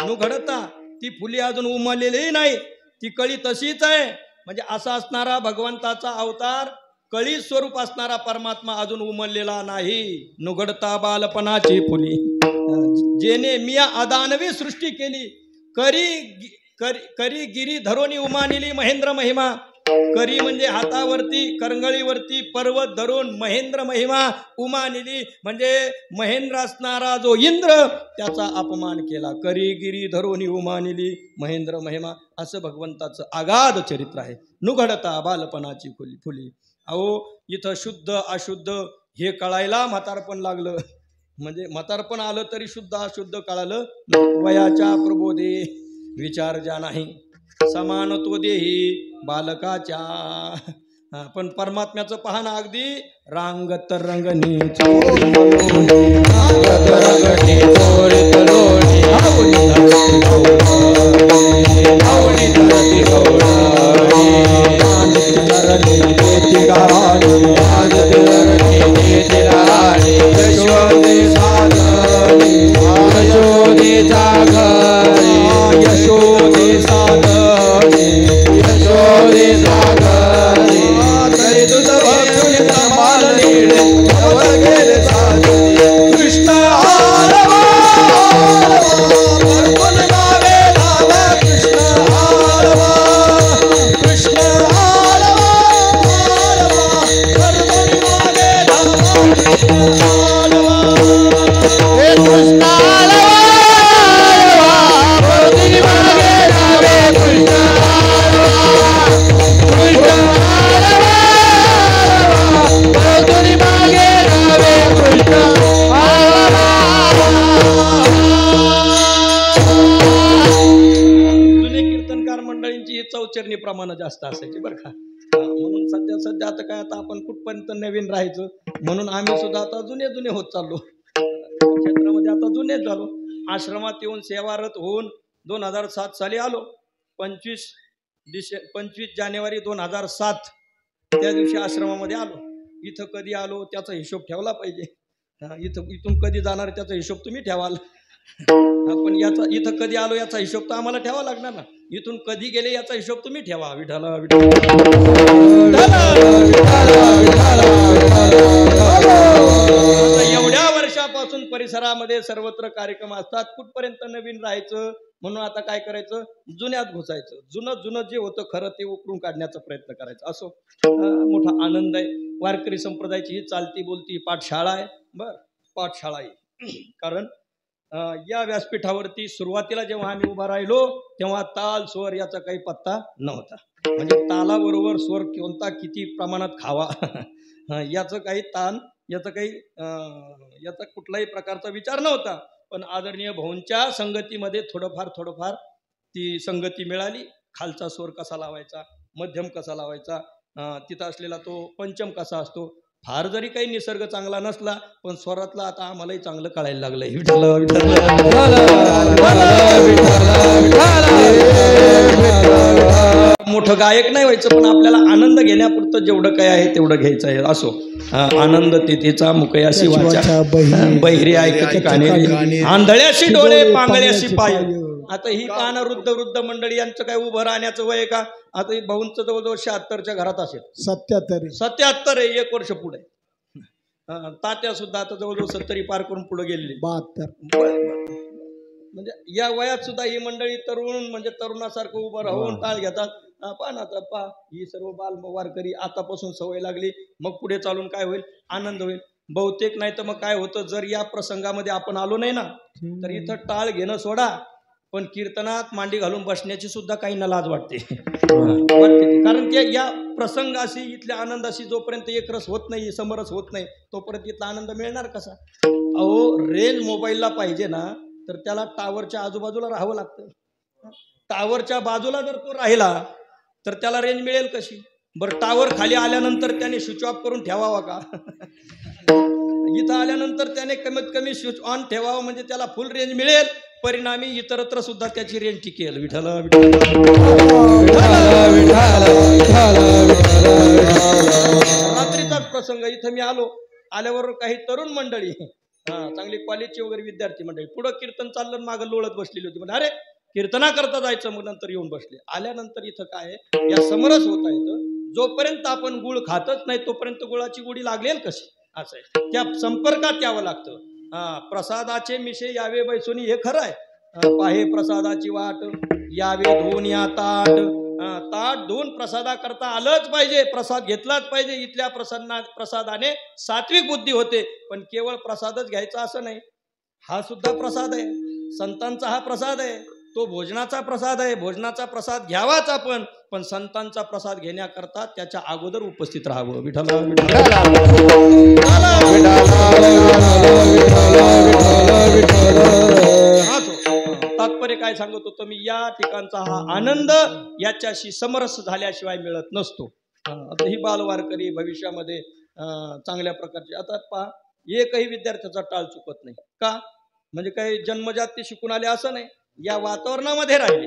नुघडता ती फुली अजून उमललेली नाही, ती कळी तशीच आहे. म्हणजे असा असणारा भगवंताचा अवतार, कळी स्वरूप असणारा परमात्मा अजून उमललेला नाही. नुघडता बालपणाची फुली जेने मिया अदानवी सृष्टी केली. करी गिरी धरोनी उमानिली महेंद्र महिमा. करी म्हणजे हातावरती करंगळीवरती पर्वत धरून महेंद्र महिमा उमानिली म्हणजे महेंद्र असणारा जो इंद्र त्याचा अपमान केला. करी गिरी धरोनी उमानिली महेंद्र महिमा. असं भगवंताचं आगाध चरित्र आहे. नुघडता बालपणाची फुली. अहो इथं शुद्ध अशुद्ध हे कळायला म्हातारपण लागलं. म्हणजे म्हातारपण आलं तरी शुद्ध अशुद्ध कळालं. वयाच्या प्रबोधे विचार ज्या नाही समान तो देही बालकाच्या. पण परमात्म्याचं पाहणं अगदी रांगत रंगणी चौचरणी प्रमाण जास्त असायची बरं का. म्हणून सध्या आता काय आता आपण कुठपर्यंत नवीन राहायचं म्हणून आम्ही सुद्धा आता जुने होत चाललो. क्षेत्रामध्ये आता जुने झालो. आश्रमात येऊन सेवारत होऊन 2007 साली आलो. 25 जानेवारी 2007 त्या दिवशी आश्रमामध्ये आलो. इथं कधी आलो त्याचा हिशोब ठेवला पाहिजे. इथून कधी जाणार त्याचा हिशोब तुम्ही ठेवाल. पण याचा इथं कधी आलो याचा हिशोब तर आम्हाला ठेवा लागणार ना. इथून कधी गेले याचा हिशोब तुम्ही ठेवा. विठाला एवढ्या वर्षापासून परिसरामध्ये सर्वत्र कार्यक्रम असतात. कुठपर्यंत नवीन राहायचं म्हणून आता काय करायचं, जुन्यात घुसायचं. जुनं जे होतं खरं ते उकरून काढण्याचा प्रयत्न करायचा. असो मोठा आनंद आहे. वारकरी संप्रदायाची ही चालती बोलती पाठशाळा आहे. बर पाठशाळा आहे. कारण या व्यासपीठावरती सुरुवातीला जेव्हा आम्ही उभा राहिलो तेव्हा ताल स्वर याचा काही पत्ता नव्हता. म्हणजे तालाबरोबर स्वर कोणता किती प्रमाणात खावा याचं काही ताण याचा कुठलाही प्रकारचा विचार नव्हता. पण आदरणीय भाऊंच्या संगतीमध्ये थोडंफार ती संगती मिळाली. खालचा स्वर कसा लावायचा, मध्यम कसा लावायचा, तिथं असलेला तो पंचम कसा असतो फार जरी काही निसर्ग चांगला नसला पण स्वरातला आता आम्हालाही चांगलं कळायला लागलंय. विठ्ठल विठ्ठल मोठं गायक नाही व्हायचं पण आपल्याला आनंद घेण्यापुरतं जेवढं काय आहे तेवढं घ्यायचं आहे. असो आनंद तिथेचा मुकयाशी वाचा बहिरे ऐकते कानेरी आंधळ्याशी डोळे पांगळ्याशी पाय. आता ही पाहणं वृद्ध वृद्ध मंडळी यांचं काय उभं राहण्याचं वय का? आता ही भाऊंचं जवळजवळ 76च्या घरात असेल. 77 आहे. 1 वर्ष पुढे तात्या सुद्धा आता जवळजवळ 70 पार करून पुढे गेलेली. 72 म्हणजे या वयात सुद्धा ही मंडळी तरुण म्हणजे तरुणासारखं उभं राहून टाळ घेतात. पहा ना आता पहा ही सर्व बाल वारकरी आतापासून सवय लागली मग पुढे चालून काय होईल? आनंद होईल. बहुतेक नाही तर मग काय होतं जर या प्रसंगामध्ये आपण आलो नाही ना तर इथं टाळ घेणं सोडा पण कीर्तनात मांडी घालून बसण्याची सुद्धा काहींना लाज वाटते. कारण ते या प्रसंगाशी इथल्या आनंदाशी जोपर्यंत एकरस होत नाही समरस होत नाही तोपर्यंत इथला आनंद मिळणार कसा? अहो रेंज मोबाईलला पाहिजे ना तर त्याला टावरच्या आजूबाजूला राहावं लागतं. टावरच्या बाजूला जर तो राहिला तर त्याला रेंज मिळेल कशी? बरं टावर खाली आल्यानंतर त्याने स्विच ऑफ करून ठेवावा का? इथं आल्यानंतर त्याने कमीत कमी स्विच ऑन ठेवावं म्हणजे त्याला फुल रेंज मिळेल. परिणामी इतरत्र सुद्धा त्याची रेंज टिकेल. विठ्ठल रात्रीचाच प्रसंग इथं मी आल्यावर काही तरुण मंडळी चांगली कॉलेजची वगैरे विद्यार्थी मंडळी पुढं कीर्तन चाललं मागं लोळत बसलेली होती. म्हणजे अरे कीर्तना करता जायचं मग नंतर येऊन बसले. आल्यानंतर इथं काय या समरस होता येतं. जोपर्यंत आपण गुळ खातच नाही तोपर्यंत गुळाची गोडी लागेल कशी? असं आहे. त्या संपर्कात यावं लागतं. प्रसादाचे मिशे यावे बैसोनी हे खरं आहे. पाहे प्रसादाची वाट यावे धुवून या ताट. ताट धुवून प्रसादा करता आलंच पाहिजे. प्रसाद घेतलाच पाहिजे. इथल्या प्रसादाने सात्विक बुद्धी होते. पण केवळ प्रसादच घ्यायचा असं नाही. हा सुद्धा प्रसाद आहे. संतांचा हा प्रसाद आहे. तो भोजनाचा प्रसाद आहे. भोजनाचा प्रसाद घ्यावाच आपण पण संतांचा प्रसाद घेण्याकरता त्याच्या अगोदर उपस्थित राहावं. विठ्ठल तात्पर्य काय सांगत होतो मी? या ठिकाणचा हा आनंद याच्याशी समरस झाल्याशिवाय मिळत नसतो. आता ही बालवारकरी भविष्यामध्ये चांगल्या प्रकारचे आता पहा एकही विद्यार्थ्याचा टाळ चुकत नाही का? म्हणजे काही जन्मजात ते शिकून आले असं नाही. या वातावरणामध्ये राहिले.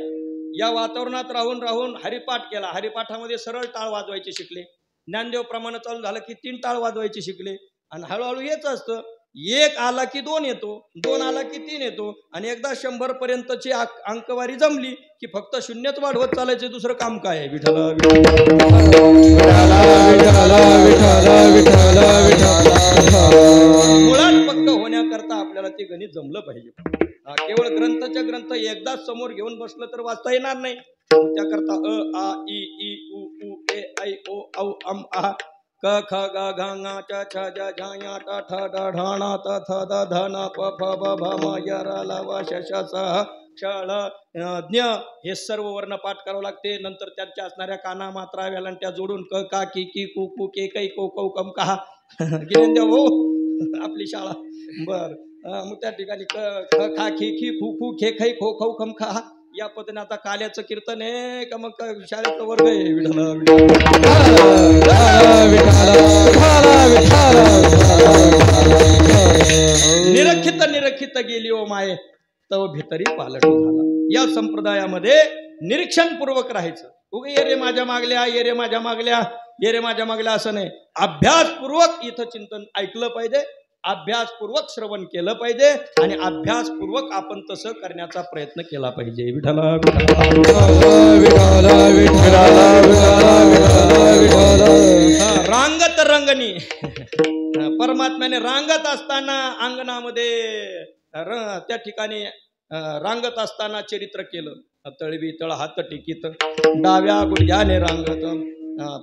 या वातावरणात राहून राहून हरिपाठ केला. हरिपाठामध्ये सरळ टाळ वाजवायचे शिकले. ज्ञानदेव प्रमाण चालू झालं की 3 टाळ वाजवायचे शिकले. आणि हळूहळू येत असतं. 1 आला की 2 येतो. 2 आला की 3 येतो. आणि एकदा 100 पर्यंतची अंकवारी जमली की फक्त शून्यच वाढवत चालायचे. दुसरं काम काय आहे? विठ्ठल मुळात पक्क होण्याकरता आपल्याला ते गणित जमलं पाहिजे. केवळ ग्रंथाच्या ग्रंथ एकदाच समोर घेऊन बसलं तर वाचता येणार नाही. त्याकरता अ आ इ ई उ ऊ ए ऐ ओ औ अम आ क ख ग घ ङ च छ ज झ ञ ट ठ ड ढ ण त थ द ध न प फ ब भ म य र ल व श श स ह क्ष ळ ज्ञ हे सर्व वर्ण पाठ करावं लागते. नंतर त्यांच्या असणाऱ्या काना मात्रा वेलांट्या जोडून क का की की कु कु के कै को कौ कम कहा गेले देव हो आपली शाळा. बर मग त्या ठिकाणी क ख खा खी खी खू खू खे खै खो खौ खम खा या पद्धतीने आता काल्याचं कीर्तन आहे का मग शाळेचा वर्ग आहे. निरखित निरखित गेली ओ माये तव भितरी पालट झाला. या संप्रदायामध्ये निरीक्षणपूर्वक राहायचं. उगे ये रे माझ्या मागल्या ये रे माझ्या मागल्या ये रे माझ्या मागल्या असं नाही. अभ्यासपूर्वक इथं चिंतन ऐकलं पाहिजे. अभ्यासपूर्वक श्रवण केलं पाहिजे आणि अभ्यासपूर्वक आपण तसं करण्याचा प्रयत्न केला पाहिजे. विठ्ठल रांगत रंगणी परमात्म्याने रांगत असताना अंगणामध्ये त्या ठिकाणी रांगत असताना चरित्र केलं. तळवी तळ हात टिकीत डाव्या गुडघ्याने रांगत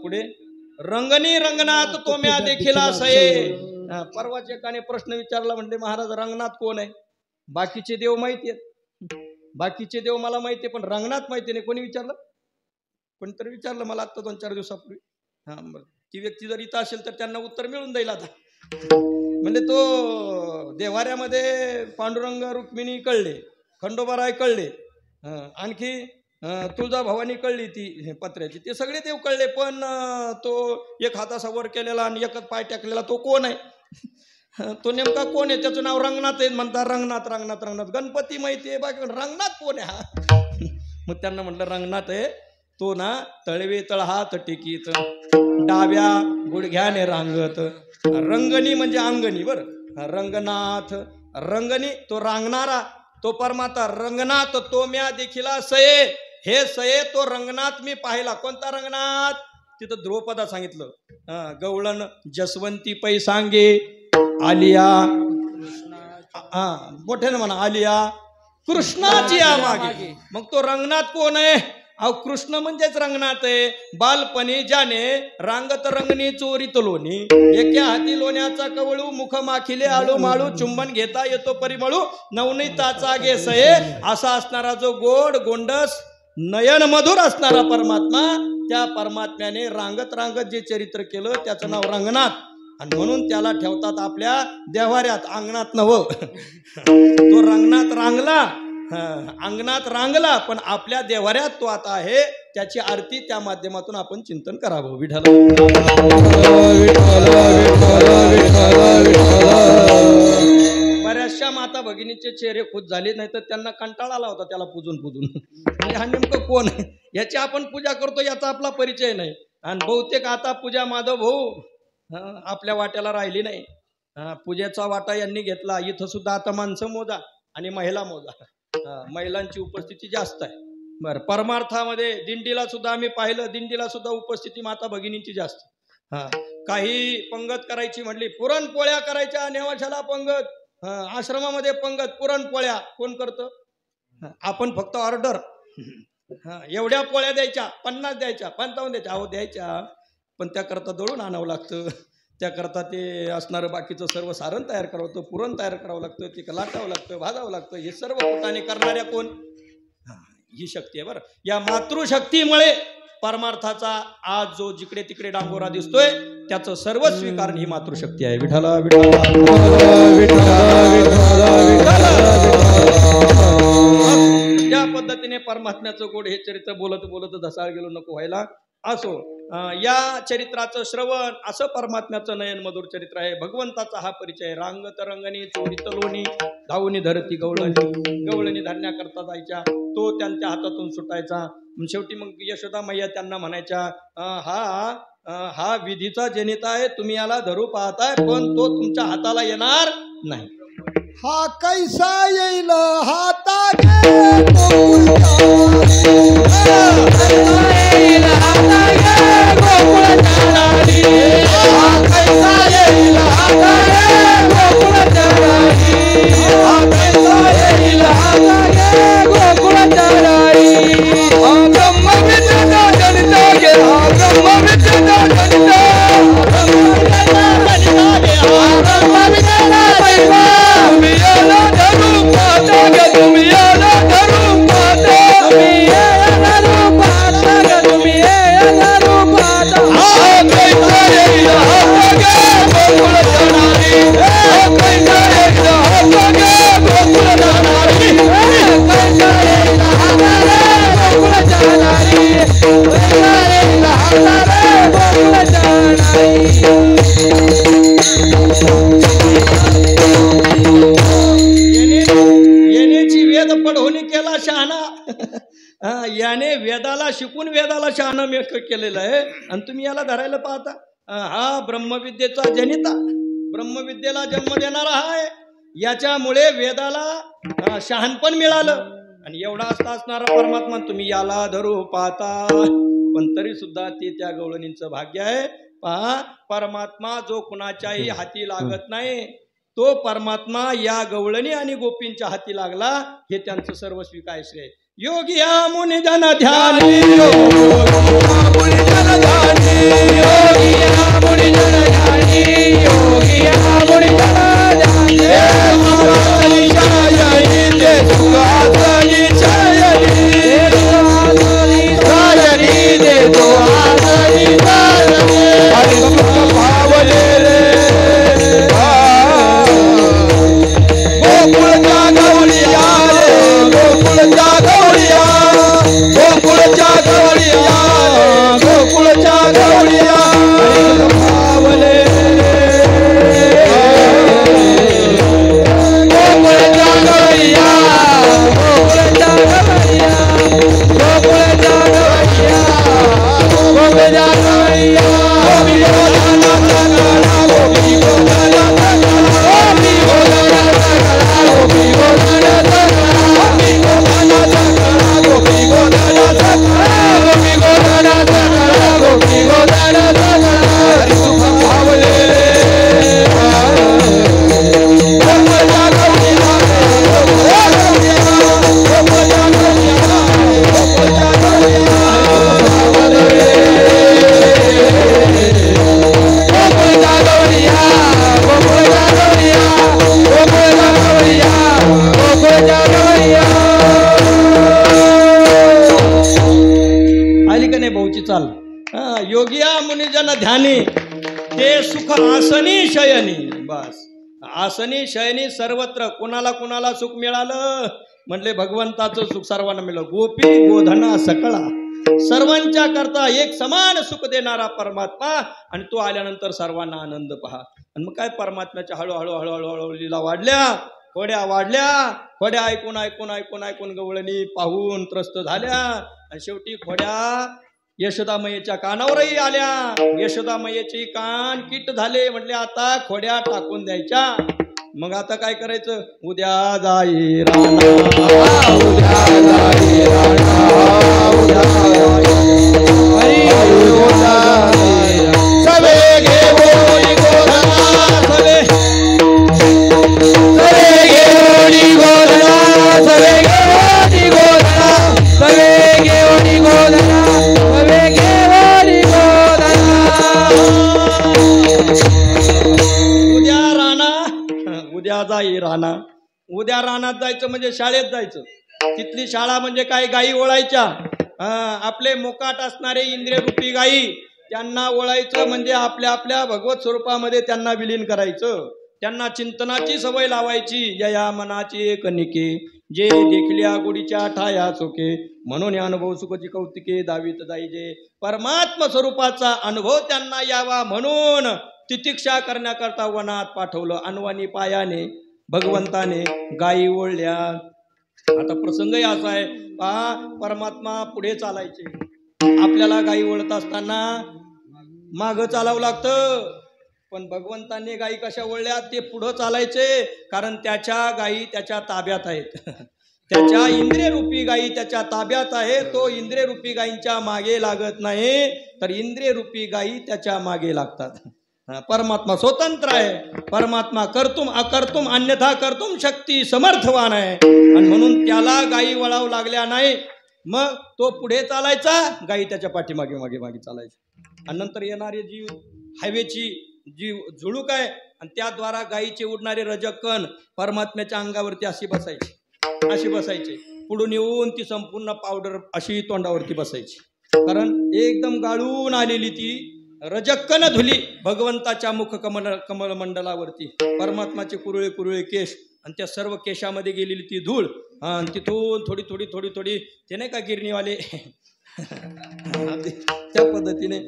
पुढे रंगणी रंगनात तोम्या देखील असे. परवाच एकाने प्रश्न विचारला म्हणले महाराज रंगनाथ कोण आहे? बाकीचे देव माहिती आहेत. बाकीचे देव मला माहिती आहे पण रंगनाथ माहिती नाही. कोणी विचारलं? कोणतरी विचारलं मला आता 2-4 दिवसापूर्वी. ती व्यक्ती जर इथं असेल तर त्यांना उत्तर मिळून जाईल. आता म्हणजे तो देवाऱ्यामध्ये पांडुरंग रुक्मिणी कळले, खंडोबाराय कळले, आणखी तुळजाभवानी कळली ती पत्र्याची, ते सगळे देव कळले, पण तो एक हाताचा वर केलेला आणि एकच पाय टाकलेला तो कोण आहे? तो नेमका कोण आहे? त्याचं नाव रंगनाथ आहे म्हणतात. रंगनाथ रंगनाथ रंगनाथ गणपती माहिती आहे बाकी, रंगनाथ कोण आहे हा? मग त्यांना म्हटलं रंगनाथ आहे तो ना तळवे तळहात टेकीत, डाव्या गुडघ्याने रांगत, रंगणी म्हणजे अंगणी, बरं रंगनाथ रंगणी तो रांगणारा तो परमात्मा रंगनाथ तो म्या देखिला सये, हे सये तो रंगनाथ मी पाहिला. कोणता रंगनाथ? तिथं द्रौपदा सांगितलं गवळण जसवंती पै सांगे आलिया, मोठ्याने म्हणा आलिया कृष्णाची या मागे. मग तो रंगनाथ कोण आहे? अहो कृष्ण म्हणजेच रंगनाथ आहे. बालपणी ज्याने रांगत रंगणी चोरीत लोणी, एका हाती लोण्याचा कवळू, मुख माखिले आळू माळू, चुंबन घेता येतो परिमळू, नवनीताचा गेसये, असा असणारा जो गोड गोंडस नयन मधुर असणारा परमात्मा, त्या परमात्म्याने रांगत रांगत जे चरित्र केलं त्याचं नाव रंगनाथ. आणि म्हणून त्याला ठेवतात आपल्या देवाऱ्यात, अंगणात नव. तो रंगनाथ रांगला, अंगणात रांगला, पण आपल्या देवाऱ्यात तो आता आहे. त्याची आरती त्या माध्यमातून आपण चिंतन करावं. विठ्ठल बऱ्याचशा माता भगिनीचे चेहरे खुश झाले, नाही तर त्यांना कंटाळा आला होता त्याला पूजून पूजून. म्हणजे हा नेमकं कोण आहे? याची आपण पूजा करतो याचा आपला परिचय नाही. आणि बहुतेक आता पूजा माधव भाऊ आपल्या वाट्याला राहिली नाही. पूजेचा वाटा यांनी घेतला. इथं सुद्धा आता माणसं मोजा आणि महिला मोजा, महिलांची उपस्थिती जास्त आहे. बरं परमार्थामध्ये दिंडीला सुद्धा आम्ही पाहिलं, दिंडीला सुद्धा उपस्थिती माता भगिनींची जास्त. काही पंगत करायची म्हटली, पुरणपोळ्या करायच्या, नेवाशाला पंगत, आश्रमामध्ये पंगत, पुरणपोळ्या कोण करतं? आपण फक्त ऑर्डर, एवढ्या पोळ्या द्यायच्या, 50 द्यायच्या, 55 द्यायच्या, अहो द्यायच्या, पण त्याकरता दळून आणावं लागतं. त्याकरता ते असणारं बाकीचं सर्व सारण तयार करावं लागतं, पुरण तयार करावं लागतं, ते लाटावं लागतं, भाजावं लागतं. हे सर्व पोटाने करणाऱ्या कोण? ही शक्ती आहे. बरं या मातृशक्तीमुळे परमार्थाचा आज जो जिकडे तिकडे डांगोरा दिसतोय त्याचं सर्व स्वीकारण ही मातृशक्ती आहे. विठ्ठला या पद्धतीने परमात्म्याचं गोड हे चरित्र बोलत बोलत धसाळ गेलो नको व्हायला. असो या चरित्राचं श्रवण, असं परमात्म्याचं नयन मधुर चरित्र आहे. भगवंताचा हा परिचय. रांगत रंगणी चोरीत लोणी, धावणी धरती गवळणी, गवळणी धरण्याकरता जायच्या, तो त्यांच्या हातातून सुटायचा. शेवटी मग यशोदा मैया त्यांना म्हणायच्या, हा विधीचा जनिता आहे, तुम्ही याला धरू पाहताय, पण तो तुमच्या हाताला येणार नाही. हा कैसा येईल हाता याने वेदाला शिकून वेदाला शहाणा केलेलं आहे आणि तुम्ही याला धरायला पाहता. हा ब्रह्मविद्येचा जनिता, ब्रह्मविद्येला जन्म देणारा आहे. याच्यामुळे वेदाला शहाणपण मिळालं आणि एवढा असणारा परमात्मा तुम्ही याला धरू पाहता. पण तरी सुद्धा ते त्या गवळणींचं भाग्य आहे. पहा परमात्मा जो कुणाच्याही हाती लागत नाही, तो परमात्मा या गवळणी आणि गोपींच्या हाती लागला. हे त्यांचं सर्व स्वीकारायचं आहे. योगिया मुनि जन ध्यानी, योगिया मुनि जन ध्यानी, योगिया मुनि जन ध्यानी, योगिया मुनि जन ध्यानी, सुखासनी छायनी, ते सुखासनी छायनी, छायनी, ते सुखासनी छायनी, आणि सुख पावले रे गोकुळच्या गवळिया रे, गोकुळच्या गवळिया, नाही भाऊची चाल. योगिया मुनिजन ध्यानी ते सुख आसनी शयनी. बस आसनी शयनी सर्वत्र. कुणाला सुख मिळालं म्हणले भगवंताचं सुख सर्वांना मिळालं. गोपी गोधना सकळा, सर्वांच्या करता एक समान सुख देणारा परमात्मा. आणि तो आल्यानंतर सर्वांना आनंद पहा. आणि मग काय परमात्म्याच्या हळूहळू लीला वाढल्या, खोड्या वाढल्या. खोड्या ऐकून गवळणी पाहून त्रस्त झाल्या. आणि शेवटी खोड्या यशोदामयेच्या कानावरही आल्या. यशोदामयेची कान किट झाले. म्हटले आता खोड्या टाकून द्यायच्या. मग आता काय करायचं? उद्या जाई राणा, उद्या जाई राणा, उद्या सवे घेऊन गोधना, सवे घेऊन गोधना, सवे घेऊन गोधना, सवे घेऊन गोधना, सवे घेऊन गोधना. उद्या राणा, उद्या जाई राणा. उद्या रानात जायचं म्हणजे शाळेत जायचं. तिथली शाळा म्हणजे काय? गायी ओळायच्या. आपले मोकाट असणारे इंद्रिय रूपी गायी त्यांना ओळायचं म्हणजे आपल्या आपल्या भगवत स्वरूपामध्ये त्यांना विलीन करायचं. त्यांना चिंतनाची सवय लावायची. जया मनाची कणिके जे देखल्या गुडीच्या ठाया चोके, म्हणून अनुभव सुखची कौतिके दावीत जाईजे. परमात्म स्वरूपाचा अनुभव त्यांना यावा म्हणून तितिक्षा करण्याकरता वनात पाठवलं. अनवानी पायाने भगवंताने गायी ओळल्या. आता प्रसंगही असा आहे पहा, परमात्मा पुढे चालायचे. आपल्याला गायी ओळत असताना मागं चालावं लागतं. पण भगवंतांनी गायी कशा ओळल्या? ते पुढं चालायचे. कारण त्याच्या गायी त्याच्या ताब्यात आहेत. त्याच्या इंद्रिय रूपी गायी त्याच्या ताब्यात आहे. तो इंद्रिय रूपी गायींच्या मागे लागत नाही, तर इंद्रिय रूपी गायी त्याच्या मागे लागतात. परमात्मा स्वतंत्र आहे. परमात्मा कर्तुम अकर्तुम अन्यथा कर्तुम शक्ती समर्थवान आहे. आणि म्हणून त्याला गायी वळावं लागल्या नाही. मग तो पुढे चालायचा, गायी त्याच्या पाठीमागे मागे मागे चालायची. आणि नंतर येणारी जी हायवेची जी झुळूक आहे आणि त्याद्वारा गायीचे उडणारे रजकण परमात्म्याच्या अंगावरती अशी बसायचे. पुढून येऊन ती संपूर्ण पावडर अशी तोंडावरती बसायची. कारण एकदम गाळून आलेली ती रजक्कन धुली भगवंताच्या मुख कमलमंडलावरती. परमात्माचे कुरळे केश आणि त्या सर्व केशामध्ये गेलेली ती धूळ. आणि तिथून थोडी ते नाही का गिरणीवाले त्या पद्धतीने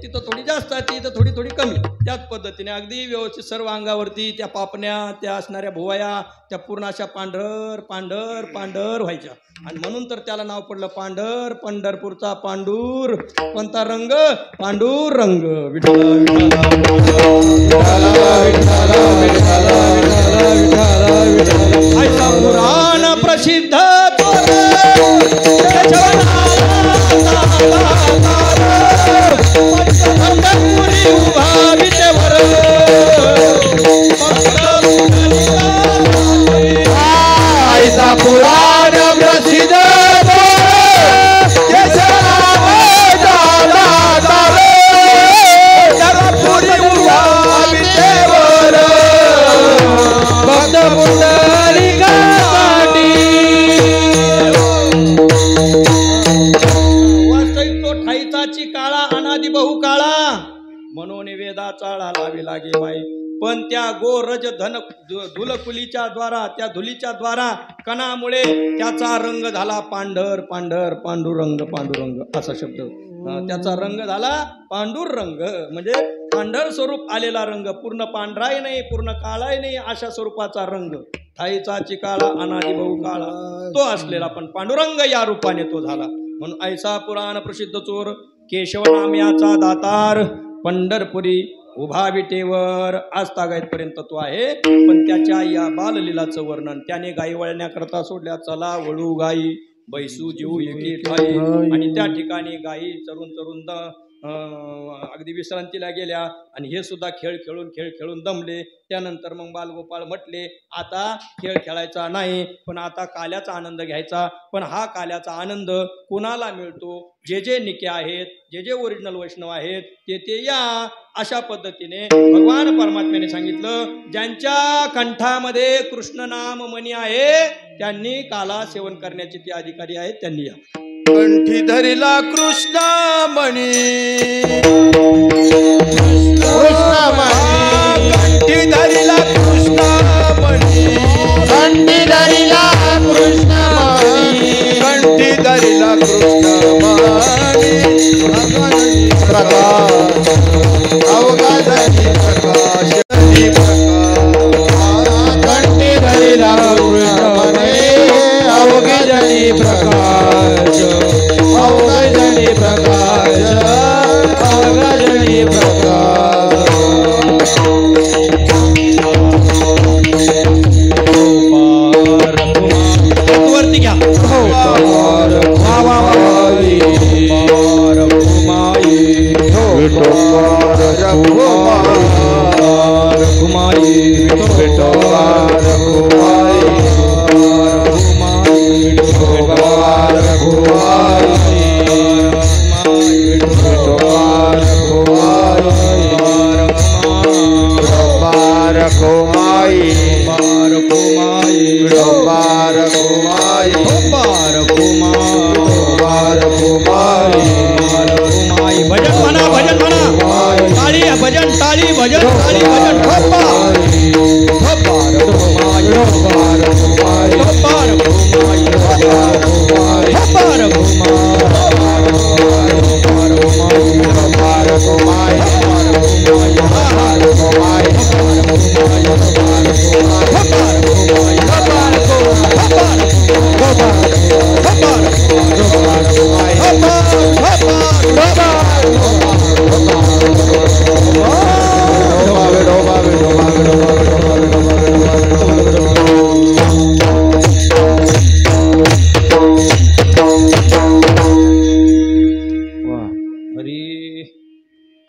तिथं थोडी जास्त आहे, तिथं थोडी कमी. त्याच पद्धतीने अगदी व्यवस्थित सर्व अंगावरती त्या पापण्या, त्या असणाऱ्या भुवया, त्या पूर्ण अशा पांढर व्हायच्या. आणि म्हणून तर त्याला नाव पडलं पांढर. पंढरपूरचा पांडूर. कोणता रंग? पांडूर रंग. ऐसा पुराण प्रसिद्ध पुराण प्रसिद्ध वास्तविक तो ठाईचाची काळा अनादि बहुकाळा म्हणून वेदाचा लावी लागे माई. पण त्या गोरज धन धुलकुलीच्या द्वारा, त्या धुलीच्या द्वारा कणामुळे त्याचा रंग झाला पांडुरंग असा शब्द. त्याचा रंग झाला पांडुरंग म्हणजे पांढर स्वरूप आलेला रंग. पूर्ण पांढराही नाही, पूर्ण काळाही नाही, अशा स्वरूपाचा रंग. ठाईचा चिकाळा अनादि बहुकाळा तो असलेला पण पांडुरंग या रूपाने तो झाला. म्हणून ऐसा पुराण प्रसिद्ध चोर केशव नाम्याचा दातार पंढरपुरी उभा विटेवर आज तागायतपर्यंत तो आहे. पण त्याच्या या बाललीलाचं वर्णन त्याने गायी वळण्याकरता सोडल्या. चला वळू गायी बैसू जीव एके ठाई. आणि त्या ठिकाणी गायी चरून अगदी विश्रांतीला गेल्या. आणि हे सुद्धा खेळ खेळून दमले. त्यानंतर मग बालगोपाळ म्हटले आता खेळ खेळायचा नाही, पण आता काल्याचा आनंद घ्यायचा. पण हा काल्याचा आनंद कोणाला मिळतो? जे निके आहेत, जे ओरिजिनल वैष्णव आहेत ते या. अशा पद्धतीने भगवान परमात्म्याने सांगितलं ज्यांच्या कंठामध्ये कृष्ण नाम मणी आहे त्यांनी काला सेवन करण्याचे ते अधिकारी आहेत, त्यांनी या. कंठी धरिला कृष्णमणी कंठी धरिला कृष्णमणी कंठी धरिला कृष्णमणी प्रकाश अवघा जनी प्रकाश कंठी धरिला कृष्णमणी अवघा जनी प्रकाश अवघा जनी प्रकाश अवघा जनी प्रकाश वरती घ्या भजन म्हणा भजन म्हणा टाळी भजन टाळी भजन टाळी भजन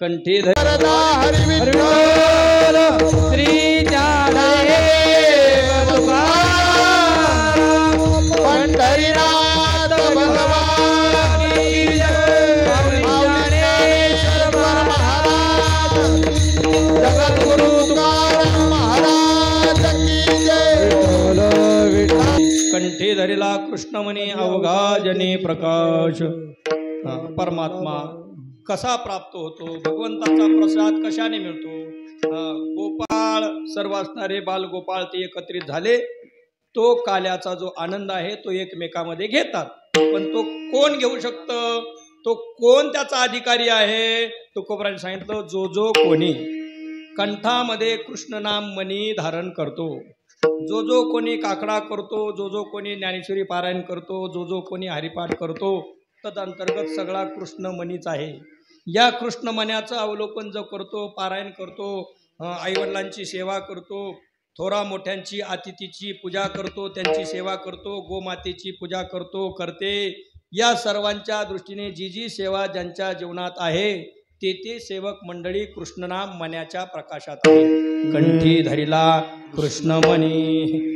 कंठी धरला हरी विठ्ठल श्री ज्ञानदेव तुकाराम पंढरीनाथ भगवान की जय ज्ञानेश्वर महाराज जगद्गुरु तुकाराम महाराज की जय कंठी धरिला कृष्णमणी अवघा जनी प्रकाश परमात्मा कसा प्राप्त होतो, भगवंताचा प्रसाद कशाने मिळतो। गोपाळ सर्व असणारे बालगोपाळ ते एकत्रित झाले, तो काल्याचा जो आनंद आहे तो एकमेकामध्ये घेतात, पण तो कोण घेऊ शकतं, तो कोण त्याचा अधिकारी आहे। तुकोबराने सांगितलं जो जो कोणी कंठामध्ये कृष्ण नाम मणी धारण करतो, जो जो कोणी काकडा करतो, जो जो कोणी ज्ञानेश्वरी पारायण करतो, जो जो कोणी हरिपाठ करतो, तदंतर्गत सगळा कृष्णमणीच आहे। या कृष्णमण्याचं अवलोकन जो करतो, पारायण करतो, आईवडिलांची सेवा करतो, थोरा मोठ्यांची अतिथीची पूजा करतो, त्यांची सेवा करतो, गोमातेची पूजा करतो करते, या सर्वांच्या दृष्टीने जी जी सेवा ज्यांच्या जीवनात आहे ते ते सेवक मंडळी कृष्णनाम मण्याच्या प्रकाशात आहे। कंठी धरिला कृष्णमणी,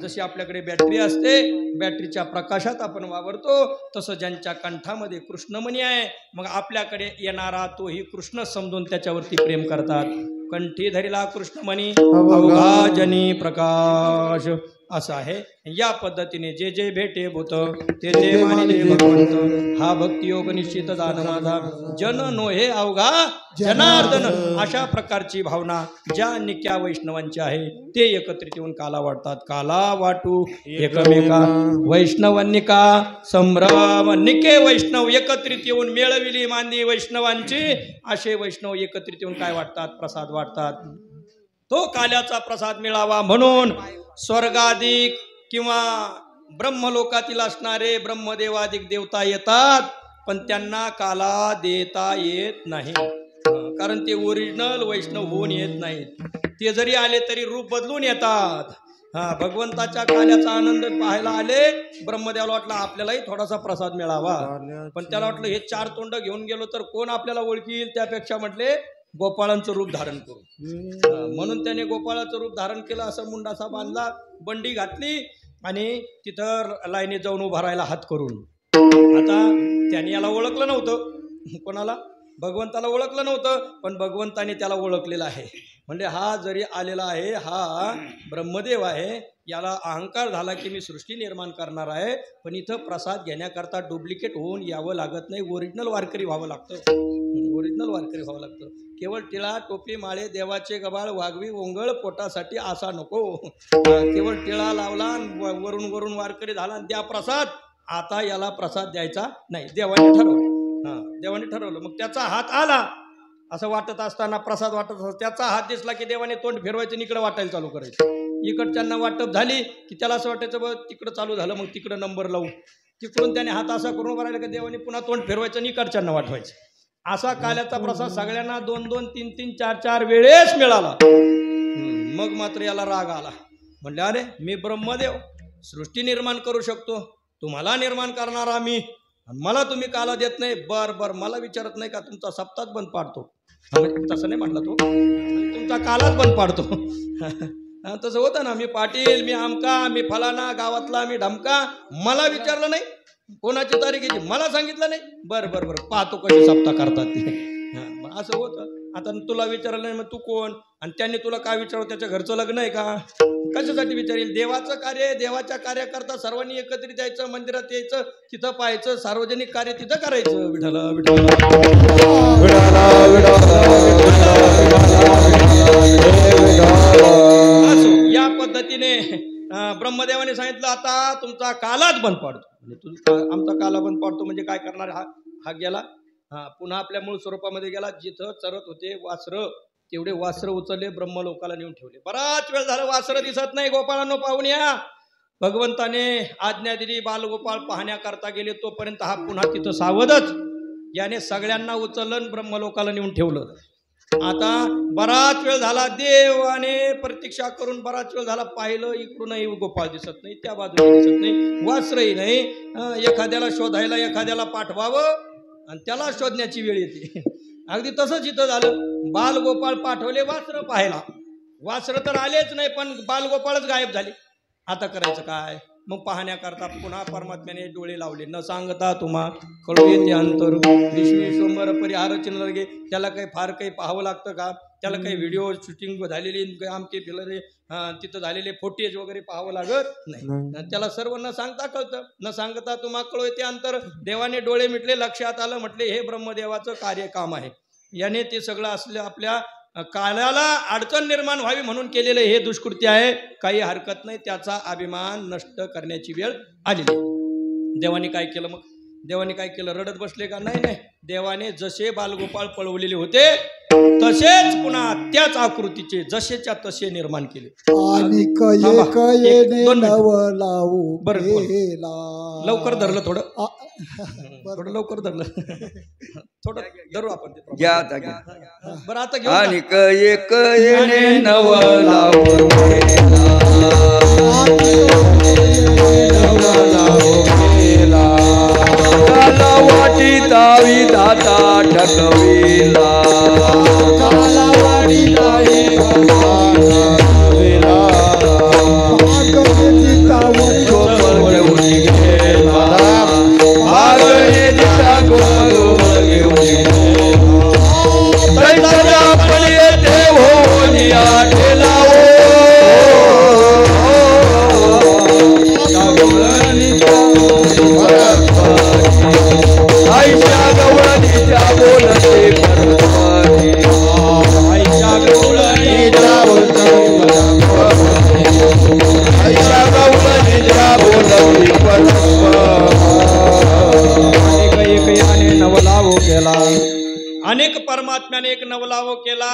जशी आपल्याकडे बॅटरी असते, बॅटरीच्या प्रकाशात आपण वावरतो, तसं ज्यांच्या कंठामध्ये कृष्णमणी आहे मग आपल्याकडे येणारा तोही कृष्ण समजून त्याच्यावरती प्रेम करतात। कंठी धरिला कृष्णमणी अवघा जनी प्रकाश, असं आहे। या पद्धतीने जे जे भेटे भूत ते ते मानिले भगवंत, हा भक्ती योग निश्चित दान माझा, जन नोहे अवघा जनार्दन, अशा प्रकारची भावना ज्या निक्या वैष्णवांची आहे ते एकत्रित येऊन काला वाटतात। काला वाटू एकमेका वैष्णवांनिका संभ्रम, निके वैष्णव एकत्रित येऊन मेळविली मांदी वैष्णवांची, असे वैष्णव एकत्रित येऊन काय वाटतात, प्रसाद वाटतात। तो काल्याचा प्रसाद मिळावा म्हणून स्वर्गाधिक किंवा ब्रह्मलोकातील असणारे ब्रह्मदेवाधिक देवता येतात, पण त्यांना काला देता येत नाही, कारण ते ओरिजिनल वैष्णव होऊन येत नाहीत। ते जरी आले तरी रूप बदलून येतात। भगवंताच्या काल्याचा आनंद पाहायला आले, ब्रह्मदेवाला वाटलं आपल्यालाही थोडासा प्रसाद मिळावा, पण त्याला वाटलं हे चार तोंड घेऊन गेलो तर कोण आपल्याला ओळखील, त्यापेक्षा म्हटले गोपाळांचं रूप धारण करू, म्हणून त्याने गोपाळाचं रूप धारण केलं, असं मुंडासा बांधला, बंडी घातली आणि तिथं लाईनीत जाऊन उभा राहिला हात करून। आता त्याने याला ओळखलं नव्हतं, कोणाला, भगवंताला ओळखलं नव्हतं, पण भगवंताने त्याला ओळखलेलं आहे, म्हणजे हा जरी आलेला आहे हा ब्रह्मदेव आहे, याला अहंकार झाला की मी सृष्टी निर्माण करणार आहे, पण इथं प्रसाद घेण्याकरता डुप्लिकेट होऊन यावं लागत नाही, ओरिजिनल वारकरी व्हावं लागतं, ओरिजिनल वारकरी व्हावं लागतं. केवळ टिळा टोपी माळे देवाचे गबाळ वाघवी ओंगळ पोटासाठी असा नको. केवळ टिळा लावला वरून वरून वारकरी झाला आणि द्या प्रसाद, आता याला प्रसाद द्यायचा नाही, देवाने ठरवलं. देवाने ठरवलं. मग त्याचा हात आला असं वाटत असताना, प्रसाद वाटत असताना त्याचा हात दिसला की देवाने तोंड फिरवायचं, इकडं वाटायला चालू करायचं. इकडच्यांना वाटप झाली की त्याला असं वाटायचं बघ तिकडं चालू झालं, मग तिकडं नंबर लावू. तिकडून त्याने हात असा करून भरायला की देवाने पुन्हा तोंड फिरवायचं आणि इकडच्यांना वाटवायचं. असा काल्याचा प्रसाद सगळ्यांना 2-2, 3-3, 4-4 वेळेस मिळाला. मग मात्र याला राग आला. म्हणले अरे मी ब्रह्मदेव, सृष्टी निर्माण करू शकतो, तुम्हाला निर्माण करणारा मी, मला तुम्ही काला देत नाही. बरं मला विचारत नाही का तुमचा सप्ताह बंद पाडतो. तसं नाही म्हटलं तो, तुमचा कालाच बंद पाडतो. तसं होतं ना, मी पाटील, मी आमका, मी फलाना, गावातला मी ढमका, मला विचारलं नाही, कोणाची तारीख मला सांगितलं नाही. बरं पाहतो कशी सप्ताह करतात ते. असं होतं. आता तुला विचारलं नाही मग तू कोण, आणि त्यांनी तुला काय विचारलं, त्याच्या घरचं लग्न आहे का, कशासाठी विचारेल. देवाचं कार्य, देवाच्या कार्याकरता सर्वांनी एकत्रित यायचं, मंदिरात यायचं, तिथं पाहायचं, सार्वजनिक कार्य तिथं करायचं. विठ्ठला असो या पद्धतीने ब्रह्मदेवाने सांगितलं आता तुमचा कालाच बंद पाडतो. म्हणजे आमचा काला बंद पाडतो म्हणजे काय करणार, हा गेला पुन्हा आपल्या मूळ स्वरूपामध्ये गेला. जिथं चरत होते वासरं, तेवढे वासरं उचलले, ब्रह्मलोकाला नेऊन ठेवले. बराच वेळ झालं वासरं दिसत नाही, गोपाळांनो पाहून या. भगवंताने आज्ञा दिली, बालगोपाळ पाहण्याकरता गेले. तोपर्यंत हा पुन्हा तिथं सावधच. याने सगळ्यांना उचललं, ब्रह्मलोकाला नेऊन ठेवलं. आता बराच वेळ झाला, देवाने प्रतीक्षा करून बराच वेळ झाला, पाहिलं इकडूनही गोपाळ दिसत नाही, त्या बाजूला दिसत नाही, वासरही नाही. एखाद्याला शोधायला एखाद्याला पाठवावं आणि त्याला शोधण्याची वेळ येते. अगदी तसंच इथं झालं. बालगोपाळ पाठवले वासरं पाहायला, वासरं तर आलेच नाही, पण बालगोपाळच गायब झाले. आता करायचं काय. मग पाहण्याकरता पुन्हा परमात्म्याने डोळे लावले. न सांगता तुम्हा कळू येते अंतर, विश्वेश्वर परिहार चिन्ह गे. त्याला काही फार काही पाहावं लागतं का, त्याला काही व्हिडिओ शूटिंग झालेली, आमचे फिलरे तिथं झालेले फुटेज वगैरे पाहावं लागत नाही. त्याला सर्व न सांगता कळतं. न सांगता तुम्हा कळू येते अंतर. देवाने डोळे मिटले, लक्षात आलं, म्हटले हे ब्रह्मदेवाचं कार्यकाम आहे. याने ते सगळं असलं आपल्या काल्याला अडचण निर्माण व्हावी म्हणून केलेलं हे दुष्कृत्य आहे. काही हरकत नाही, त्याचा अभिमान नष्ट करण्याची वेळ आलेली. देवाने काय केलं मग, देवाने काय केलं, रडत बसले का, नाही. देवाने जसे बालगोपाळ पळवलेले होते तसेच पुन्हा त्याच आकृतीचे जसेच्या तसे निर्माण केले. लवकर धरलं, थोडं लवकर धरलं, थोडं धरू आपण. बरं आता घेऊ. आणिक एक येणे नव लावून वाटी दावी दाता ठकविला, अनेक परमात्म्याने एक नवलावो केला.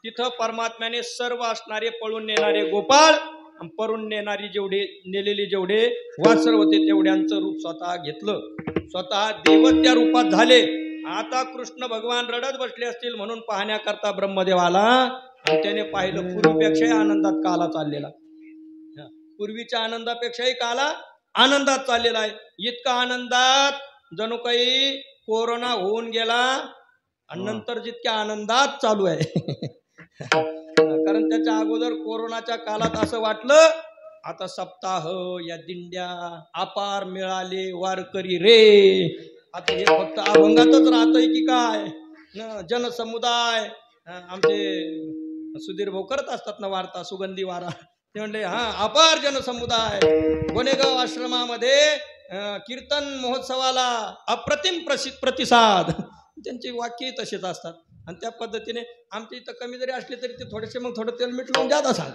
तिथं परमात्म्याने सर्व असणारे पळून नेणारे गोपाळ, पळून नेणारी नेलेले जेवढे वासर होते तेवढ्यांचं रूप स्वतः घेतलं. स्वतः देव त्या रूपात झाले. आता कृष्ण भगवान रडत बसले असतील म्हणून पाहण्याकरता ब्रह्मदेव आला आणि त्याने पाहिलं पूर्वीपेक्षाही आनंदात काला चाललेला. पूर्वीच्या आनंदापेक्षाही काला आनंदात चाललेला आहे. इतका आनंदात जणू काही कोरोना होऊन गेला आणि नंतर जितक्या आनंदात चालू आहे. कारण त्याच्या अगोदर कोरोनाच्या काळात असं वाटलं आता सप्ताह या दिंड्या अपार मिळाले वारकरी रे, आता हे फक्त अभंगातच राहतंय की काय. जनसमुदाय आमचे सुधीर भाऊ करत असतात ना वार्ता, सुगंधी वारा, ते म्हणले हा अपार जनसमुदाय गोनेगाव आश्रमामध्ये कीर्तन महोत्सवाला अप्रतिम प्रतिसाद. त्यांची वाक्य तसेच असतात आणि त्या पद्धतीने आमच्या इथं कमी जरी असले तरी ते थोडेसे मग थोडं तेल मीठ लावून जात असाल,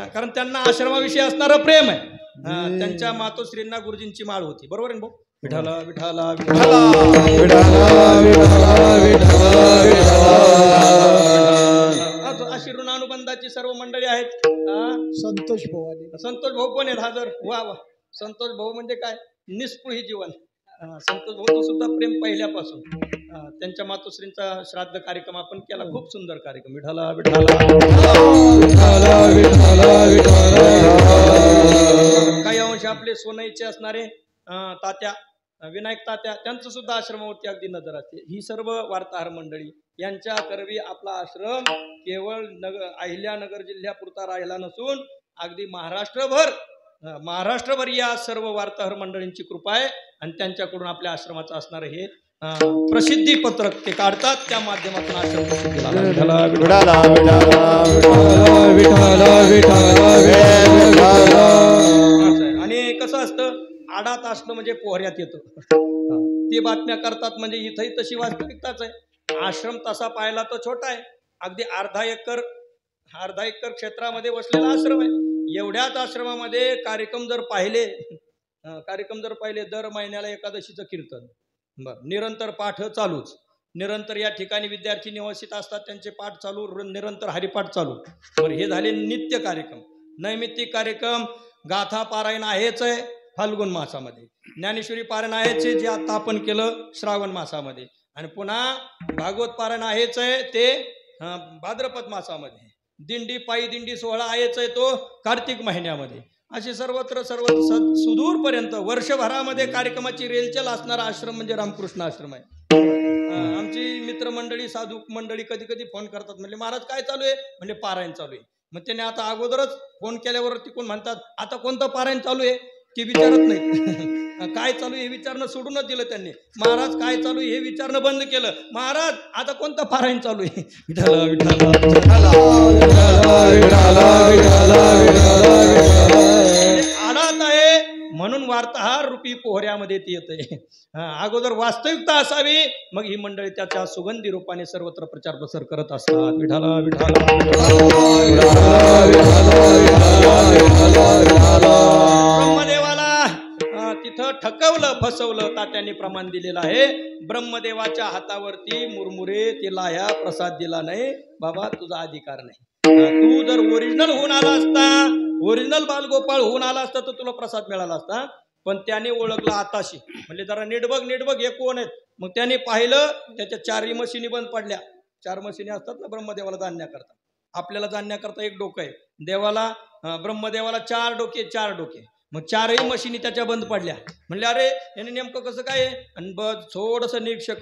कारण त्यांना आश्रमाविषयी असणारं प्रेम आहे. त्यांच्या मातोश्रींना गुरुजींची माळ होती, बरोबर आहे भाऊ? विठाला विठाला विठाला अशी ऋणानुबंधाची सर्व मंडळी आहेत. संतोष भवानी, संतोष भाऊ पण आहेत हजर. वा वा, संतोष भाऊ म्हणजे काय, निस्पृही जीवन. संतोष भाऊ सुद्धा प्रेम पहिल्यापासून. त्यांच्या मातोश्रींचा श्राद्ध कार्यक्रम आपण केला, खूप सुंदर कार्यक्रम. विठाला विठाला काही अंश आपले सोनईचे असणारे तात्या विनायक तात्या, त्यांचं सुद्धा आश्रमावरती अगदी नजर असते. ही सर्व वार्ताहर मंडळी यांच्या करवी आपला आश्रम केवळ अहिल्यानगर जिल्ह्यापुरता राहिला नसून अगदी महाराष्ट्रभर या सर्व वार्ताहर मंडळींची कृपा आहे आणि त्यांच्याकडून आपल्या आश्रमाचं असणारं हे प्रसिद्धी पत्रक ते काढतात, त्या माध्यमातून आश्रम आणि कसं असतं, आडात असलं म्हणजे पोहऱ्यात येतं. ते बातम्या करतात म्हणजे इथंही तशी वास्तविकताच आहे. आश्रम तसा पाहिला तर छोटा आहे, अगदी अर्धा एकर क्षेत्रामध्ये वसलेला आश्रम आहे. एवढ्याच आश्रमामध्ये कार्यक्रम जर पाहिले दर महिन्याला एकादशीचं कीर्तन, निरंतर पाठ चालूच, निरंतर या ठिकाणी विद्यार्थी निवासित असतात, त्यांचे पाठ चालू, निरंतर हरिपाठ चालू. बरं, हे झाले नित्य कार्यक्रम. नैमित्तिक कार्यक्रम गाथा पारायण आहेच आहे फाल्गुन मासामध्ये, ज्ञानेश्वरी पारायण आहेच आहे जे आता आपण केलं श्रावण मासामध्ये, आणि पुन्हा भागवत पारायण आहेच आहे ते भाद्रपद मासामध्ये, पायी दिंडी सोहळा आहेच आहे तो कार्तिक महिन्यामध्ये. असे सर्वत्र सुदूरपर्यंत वर्षभरामध्ये कार्यक्रमाची रेलचल असणारा आश्रम म्हणजे रामकृष्ण आश्रम आहे. आमची मित्रमंडळी साधू मंडळी कधी कधी फोन करतात, म्हणजे महाराज काय चालू आहे, म्हणजे पारायण चालू आहे. मग त्याने आता अगोदरच फोन केल्यावर तिकून म्हणतात आता कोणतं पारायण चालू आहे ते विचारत नाही. काय चालू हे विचारणं सोडूनच दिलं त्यांनी. महाराज काय चालू हे विचारणं बंद केलं. महाराज आता कोणतं पारायण चालू आहे, विठाला विठाला आडात आहे म्हणून वार्ताहर रूपी पोहऱ्यामध्ये ती येते. अगोदर वास्तविकता असावी, मग ही मंडळी त्याच्या सुगंधी रूपाने सर्वत्र प्रचार प्रसार करत असतात. विठाला विठाला ब्रह्मदेवाला तिथं ठकवलं फसवलं तात्यांनी प्रमाण दिलेलं आहे. ब्रह्मदेवाच्या हातावरती मुरमुरे ते लाया प्रसाद दिला नाही. बाबा तुझा अधिकार नाही. तू जर ओरिजिनल होऊन आला असता, ओरिजिनल बालगोपाळ होऊन आला असता तर तुला प्रसाद मिळाला असता. पण त्याने ओळखला आताशी, म्हणजे जरा नीट बघ हे कोण आहेत. मग त्याने पाहिलं त्याच्या 4 मशिनी बंद पडल्या. 4 मशिनी असतात ना ब्रह्मदेवाला जाणण्याकरता. आपल्याला जाणण्याकरता 1 डोकं आहे, देवाला ब्रह्मदेवाला 4 डोके. मग 4ही मशिनी त्याच्या बंद पडल्या. म्हणले अरे याने नेमकं कसं काय आहे, आणि थोडंसं निरीक्षण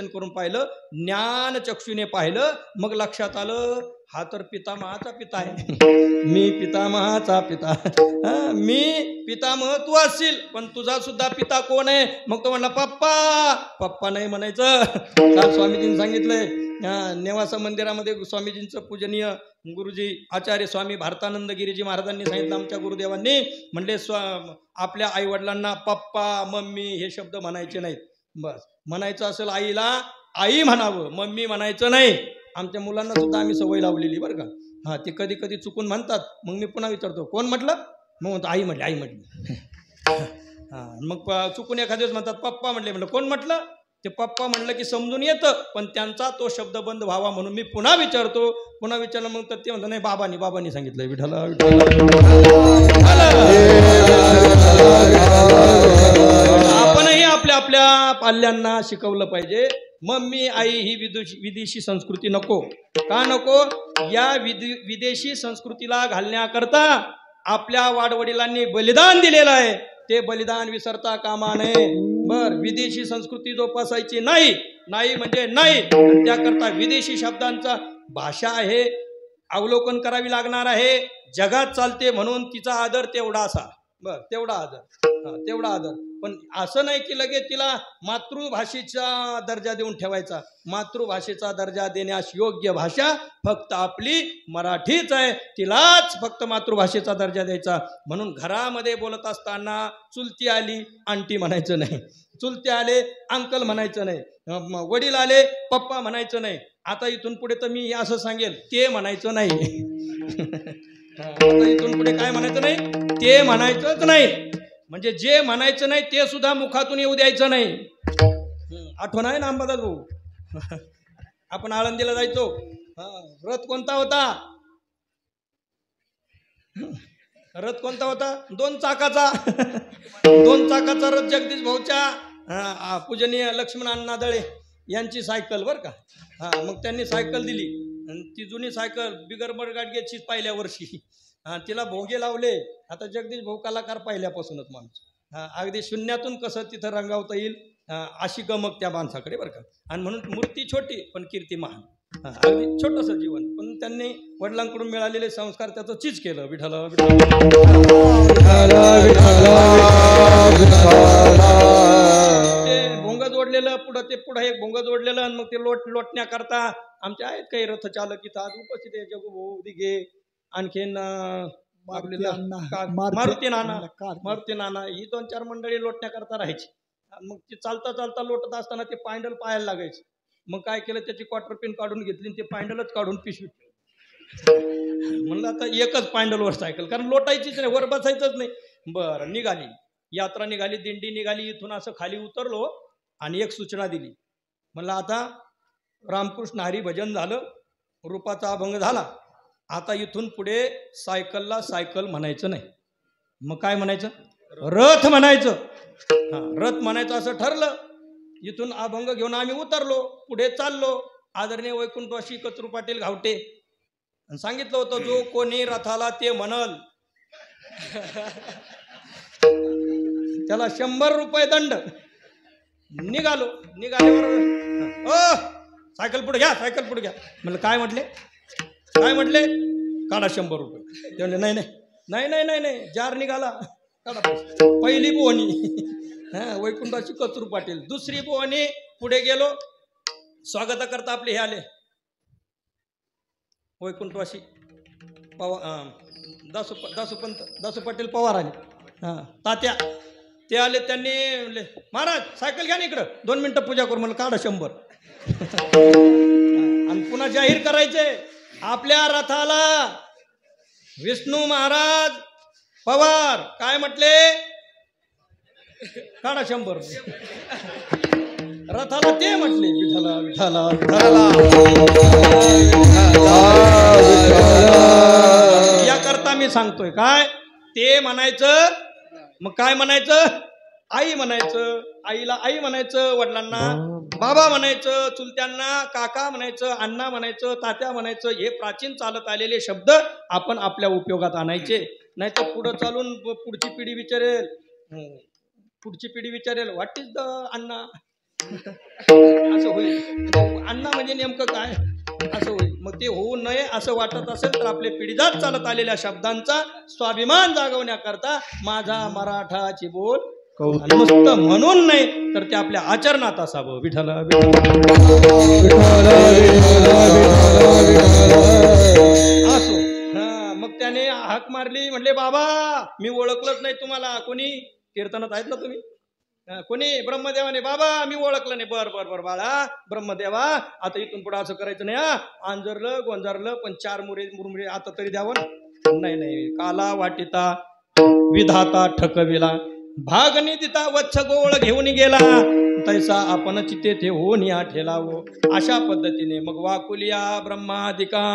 करून पाहिलं, ज्ञान चक्षुने पाहिलं, मग लक्षात आलं हा तर पितामहाचा पिता आहे. मी पितामहाचा पिता, मी पितामह तू असशील, पण तुझा सुद्धा पिता कोण आहे. मग तो म्हणला पप्पा नाही म्हणायचं. काल स्वामीजींनी सांगितलंय नेवासा मंदिरामध्ये स्वामीजींचं पूजनीय गुरुजी आचार्य स्वामी भारतानंद गिरीजी महाराजांनी सांगितलं, आमच्या गुरुदेवांनी म्हणले आपल्या आई वडिलांना पप्पा मम्मी हे शब्द म्हणायचे नाहीत. बस म्हणायचं असेल आईला आई म्हणावं, मम्मी म्हणायचं नाही. आमच्या मुलांना सुद्धा आम्ही सवय लावलेली बरं का. ते कधी कधी चुकून म्हणतात. मग मी पुन्हा विचारतो कोण म्हटलं, मग म्हणतो आई म्हटली. मग चुकून एखाद्याच म्हणतात पप्पा म्हणलं कोण म्हटलं. ते पप्पा म्हणलं की समजून येतं, पण त्यांचा तो शब्द बंद व्हावा म्हणून मी पुन्हा विचारलं. मग तर ते म्हणतात नाही बाबांनी सांगितलंय. विठाला आपणही आपल्या पाल्यांना शिकवलं पाहिजे. मम्मी आई ही विदेशी संस्कृती नको. का नको, या विदेशी संस्कृतीला घालण्याकरता आपल्या वाडवडिलांनी बलिदान दिलेलं आहे. ते बलिदान विसरता कामा नये. विदेशी संस्कृती जोपासायची नाही म्हणजे नाही. त्याकरता विदेशी शब्दांचा भाषा आहे अवलोकन करावी लागणार आहे. जगात चालते म्हणून तिचा आदर तेवढा असा, तेवढा आदर. पण असं नाही की लगेच तिला मातृभाषेचा दर्जा देऊन ठेवायचा. मातृभाषेचा दर्जा देण्यास योग्य भाषा फक्त आपली मराठीच आहे, तिलाच फक्त मातृभाषेचा दर्जा द्यायचा. म्हणून घरामध्ये बोलत असताना चुलती आली आंटी म्हणायचं नाही, चुलते आले अंकल म्हणायचं नाही, वडील आले पप्पा म्हणायचं नाही. आता इथून पुढे तर मी असं सांगेल, ते म्हणायचं नाही. आता इथून पुढे काय म्हणायचं नाही, ते म्हणायचंच नाही. म्हणजे जे म्हणायचं नाही ते सुद्धा मुखातून येऊ द्यायचं नाही. आठवण आहे ना अंबादास भाऊ, आपण आळंदीला जायचो, रथ कोणता होता, रथ कोणता होता, 2 चाकाचा. 2 चाकाचा रथ जगदीश भाऊच्या पूजनीय लक्ष्मण अण्णा दळे यांची सायकल बरं का. मग त्यांनी सायकल दिली, ती जुनी सायकल बिगर बडगाडग्याचीच पहिल्या वर्षी. तिला भोगे लावले. आता जगदीश भाऊ कलाकार पहिल्यापासूनच माणूस, अगदी शून्यातून कसं तिथं रंगावता येईल अशी गमक त्या माणसाकडे बरं का. आणि म्हणून मूर्ती छोटी पण कीर्ती महान. अगदी छोटंसं जीवन, पण त्यांनी वडिलांकडून मिळालेले संस्कार त्याचं चीज केलं. विठ्ठल ते भोंग जोडलेलं पुढं, ते पुढं एक भोंग जोडलेलं, आणि मग ते लोटण्याकरता आमचे आहेत काही रथचालक इथं आज उपस्थित आहे. जगू भाऊ दिघे, आणखीन मारुती नाना, ही 2-4 मंडळी लोटण्याकरता राहायची. मग ते चालता चालता लोटत असताना ते पायंडल पायाला लागायचे. मग काय केलं, त्याची क्वार्टर पिन काढून घेतली, ते पायंडलच काढून पिशवीत. म्हणलं आता एकच पायंडलवर सायकल, कारण लोटायचीच नाही, वर बसायचंच नाही. बरं, निघाली यात्रा, निघाली दिंडी निघाली. इथून असं खाली उतरलो आणि एक सूचना दिली. म्हणलं आता रामकृष्ण हरी भजन झालं, रूपाचा अभंग झाला, आता इथून पुढे सायकलला सायकल म्हणायचं नाही. मग काय म्हणायचं, रथ म्हणायचं. रथ म्हणायचं असं ठरलं. इथून अभंग घेऊन आम्ही उतरलो, पुढे चाललो. आदरणीय वैकुंठवासी कचरू पाटील घावटे सांगितलं होतं, जो कोणी रथाला ते म्हणल त्याला 100 रुपये दंड. निघाल्यावर सायकल पुढे घ्या, सायकल पुढे घ्या. म्हणलं काय म्हटले, काय म्हटले, काढा 100 रुपये. ते म्हणले नाही नाही नाही नाही नाही नाही, जार निघाला काढा. पहिली बोहणी वैकुंठाची कचरू पाटील. दुसरी बोहणी पुढे गेलो, स्वागता करता आपले हे आले वैकुंठवासी दासू पाटील पवार आले, तात्या ते आले. त्यांनी म्हणले महाराज सायकल घ्या ना इकडं, 2 मिनिटं पूजा करू. म्हणलं काढा 100. आणि पुन्हा जाहीर करायचे, आपल्या रथाला विष्णू महाराज पवार काय म्हटले, काढा 100. रथाला ते म्हटले, विठ्ठला विठ्ठला विठ्ठला. याकरता मी सांगतोय काय, ते म्हणायचं. मग काय म्हणायचं, आई म्हणायचं, आईला आई म्हणायचं, वडिलांना बाबा म्हणायचं, चुलत्यांना काका म्हणायचं, अण्णा म्हणायचं, तात्या म्हणायचं. हे प्राचीन चालत आलेले शब्द आपण आपल्या उपयोगात आणायचे. नाही तर पुढं चालून पुढची पिढी विचारेल व्हॉट इज द अण्णा, असं होईल. अण्णा म्हणजे नेमकं काय, असं होईल. मग ते होऊ नये असं वाटत असेल तर आपल्या पिढीजात चालत आलेल्या शब्दांचा स्वाभिमान जागवण्याकरता माझा मराठाची बोल नुसतं म्हणून नाही तर ते आपल्या आचरणात असावं. विठ्ठल असो. मग त्याने हाक मारली, म्हणले बाबा मी ओळखलंच नाही तुम्हाला. कोणी कीर्तनात आहेत ना तुम्ही, कोणी ब्रह्मदेवाने, बाबा मी ओळखलं नाही. बर बर बर बाळा ब्रह्मदेवा, आता इथून पुढे असं करायचं नाही. आंजरलं गोंजारलं पण 4 मुरमुरे आता तरी द्यावं. नाही नाही, काला वाटिता विधाता ठकविला, भागनी दिता वत्स गोळ घेऊन गेला, तैसा आपण चिते ते होऊन या ठेलावो. अशा पद्धतीने मग वाकुलिया ब्रह्मादिका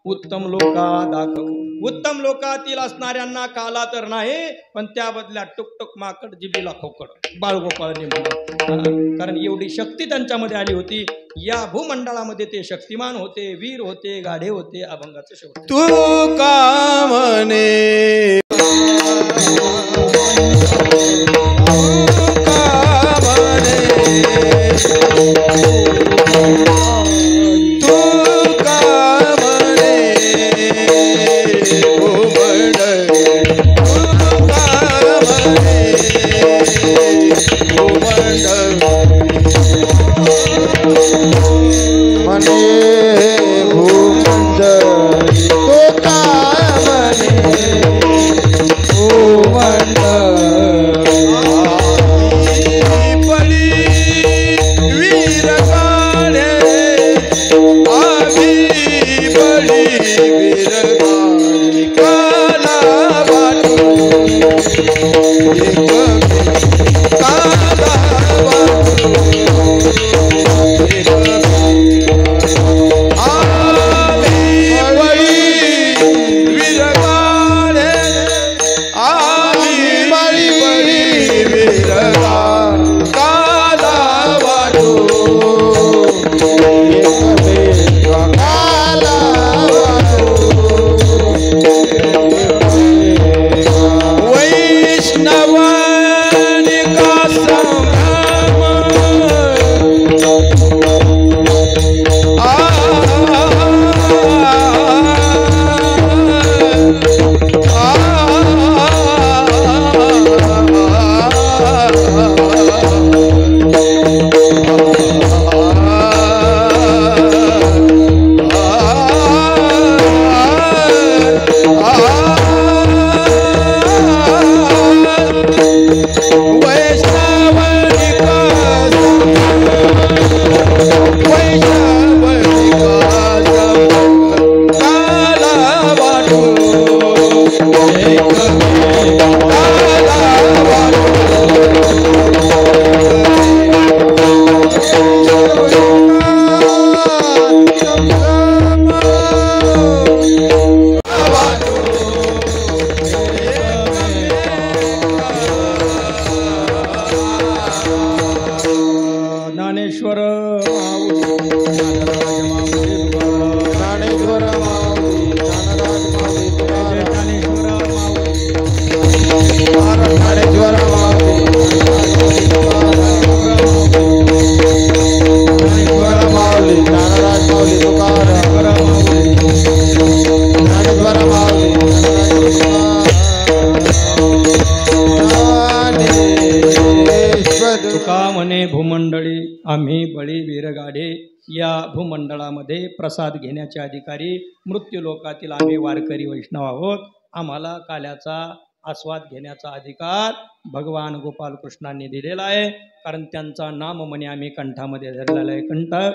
उत्तम लोका दाखव. उत्तम लोकातील असणाऱ्यांना काला तर नाही, पण त्या बदल्यात टुकटुक माकड जिबीला खोकड बाळगोपाळने म्हणून. कारण एवढी शक्ती त्यांच्यामध्ये आली होती. या भूमंडळामध्ये ते शक्तिमान होते, वीर होते, गाढे होते. अभंगाचं शेवट तू का म्हणे भूमंडळी आम्ही बळी वीरगाढे या भूमंडळामध्ये प्रसाद घेण्याचे अधिकारी मृत्यूलोकातील आम्ही वारकरी वैष्णव आहोत. आम्हाला काल्याचा आस्वाद घेण्याचा अधिकार भगवान गोपाल कृष्णांनी दिलेला आहे. कारण त्यांचा नाममणी आम्ही कंठामध्ये धरलेला आहे.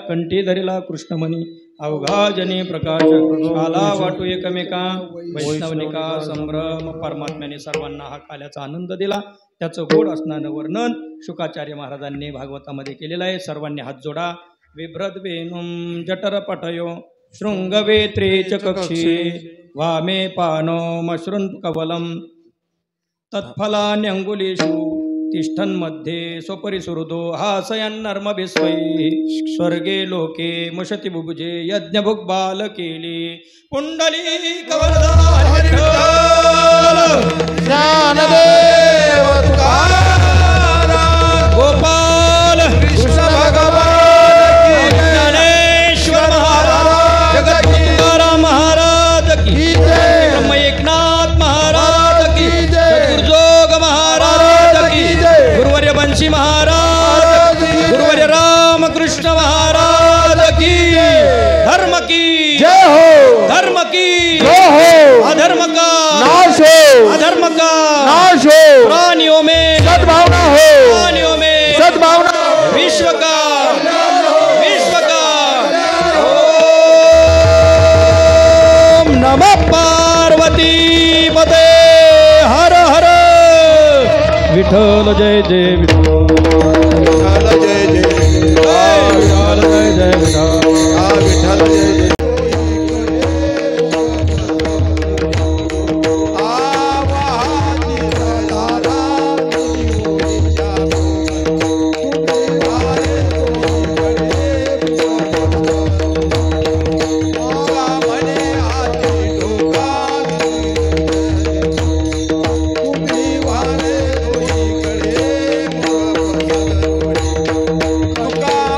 कंठी धरला कृष्णमणी अवघा जनी प्रकाश काला वाटू एकमेका वैष्णवनिका संभ्रम. परमात्म्याने सर्वांना हा काल्याचा आनंद दिला. त्याचं गोड असणारं वर्णन शुकाचार्य महाराजांनी भागवतामध्ये केलेलं आहे. सर्वांनी हात जोडा. बिभ्रद वेणुम जठर पटयो शृंगवेत्रे च कक्षी वामे पानो मश्रुन कवलम तत्फलान्यंगुलीषु तिष्ठन् मध्ये स्वपरिसुहृदो हासयन्नर्मभिस्वै स्वर्गे लोके मुशति बुभुजे यज्ञभुग्बाल केली पुंडली कवलदार ज्ञानदेव तुकाराम गोपाल कृष्ण भगवान ज्ञानेश्वर महाराज जगत तुकाराम महाराज की जय. ब्रह्म एकनाथ महाराज की जय. सद्गुरुजोग महाराज की जय. गुरुवर्य बंशी महाराज गुरुवर्य रामकृष्ण महाराज की धर्म की जय हो. धर्म की जय हो. अधर्म का नाश हो. अधर्म का नाश हो. प्राणियों में सद्भावना हो. प्राणियों में सद्भावना. विश्व का ओम नमः पार्वती पते हर हर विठ्ठल जय जय विठ्ठल जय जय विठ्ठल जय जय विठ्ठल जय जय. तुका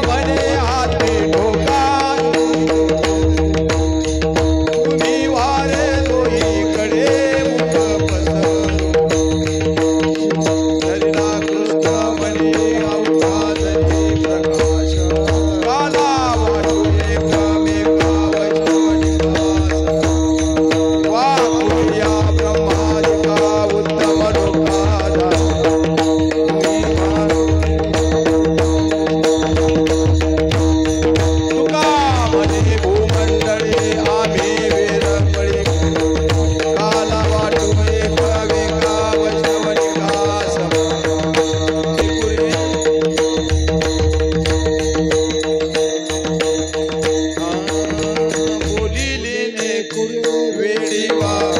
कुरे वेडी वा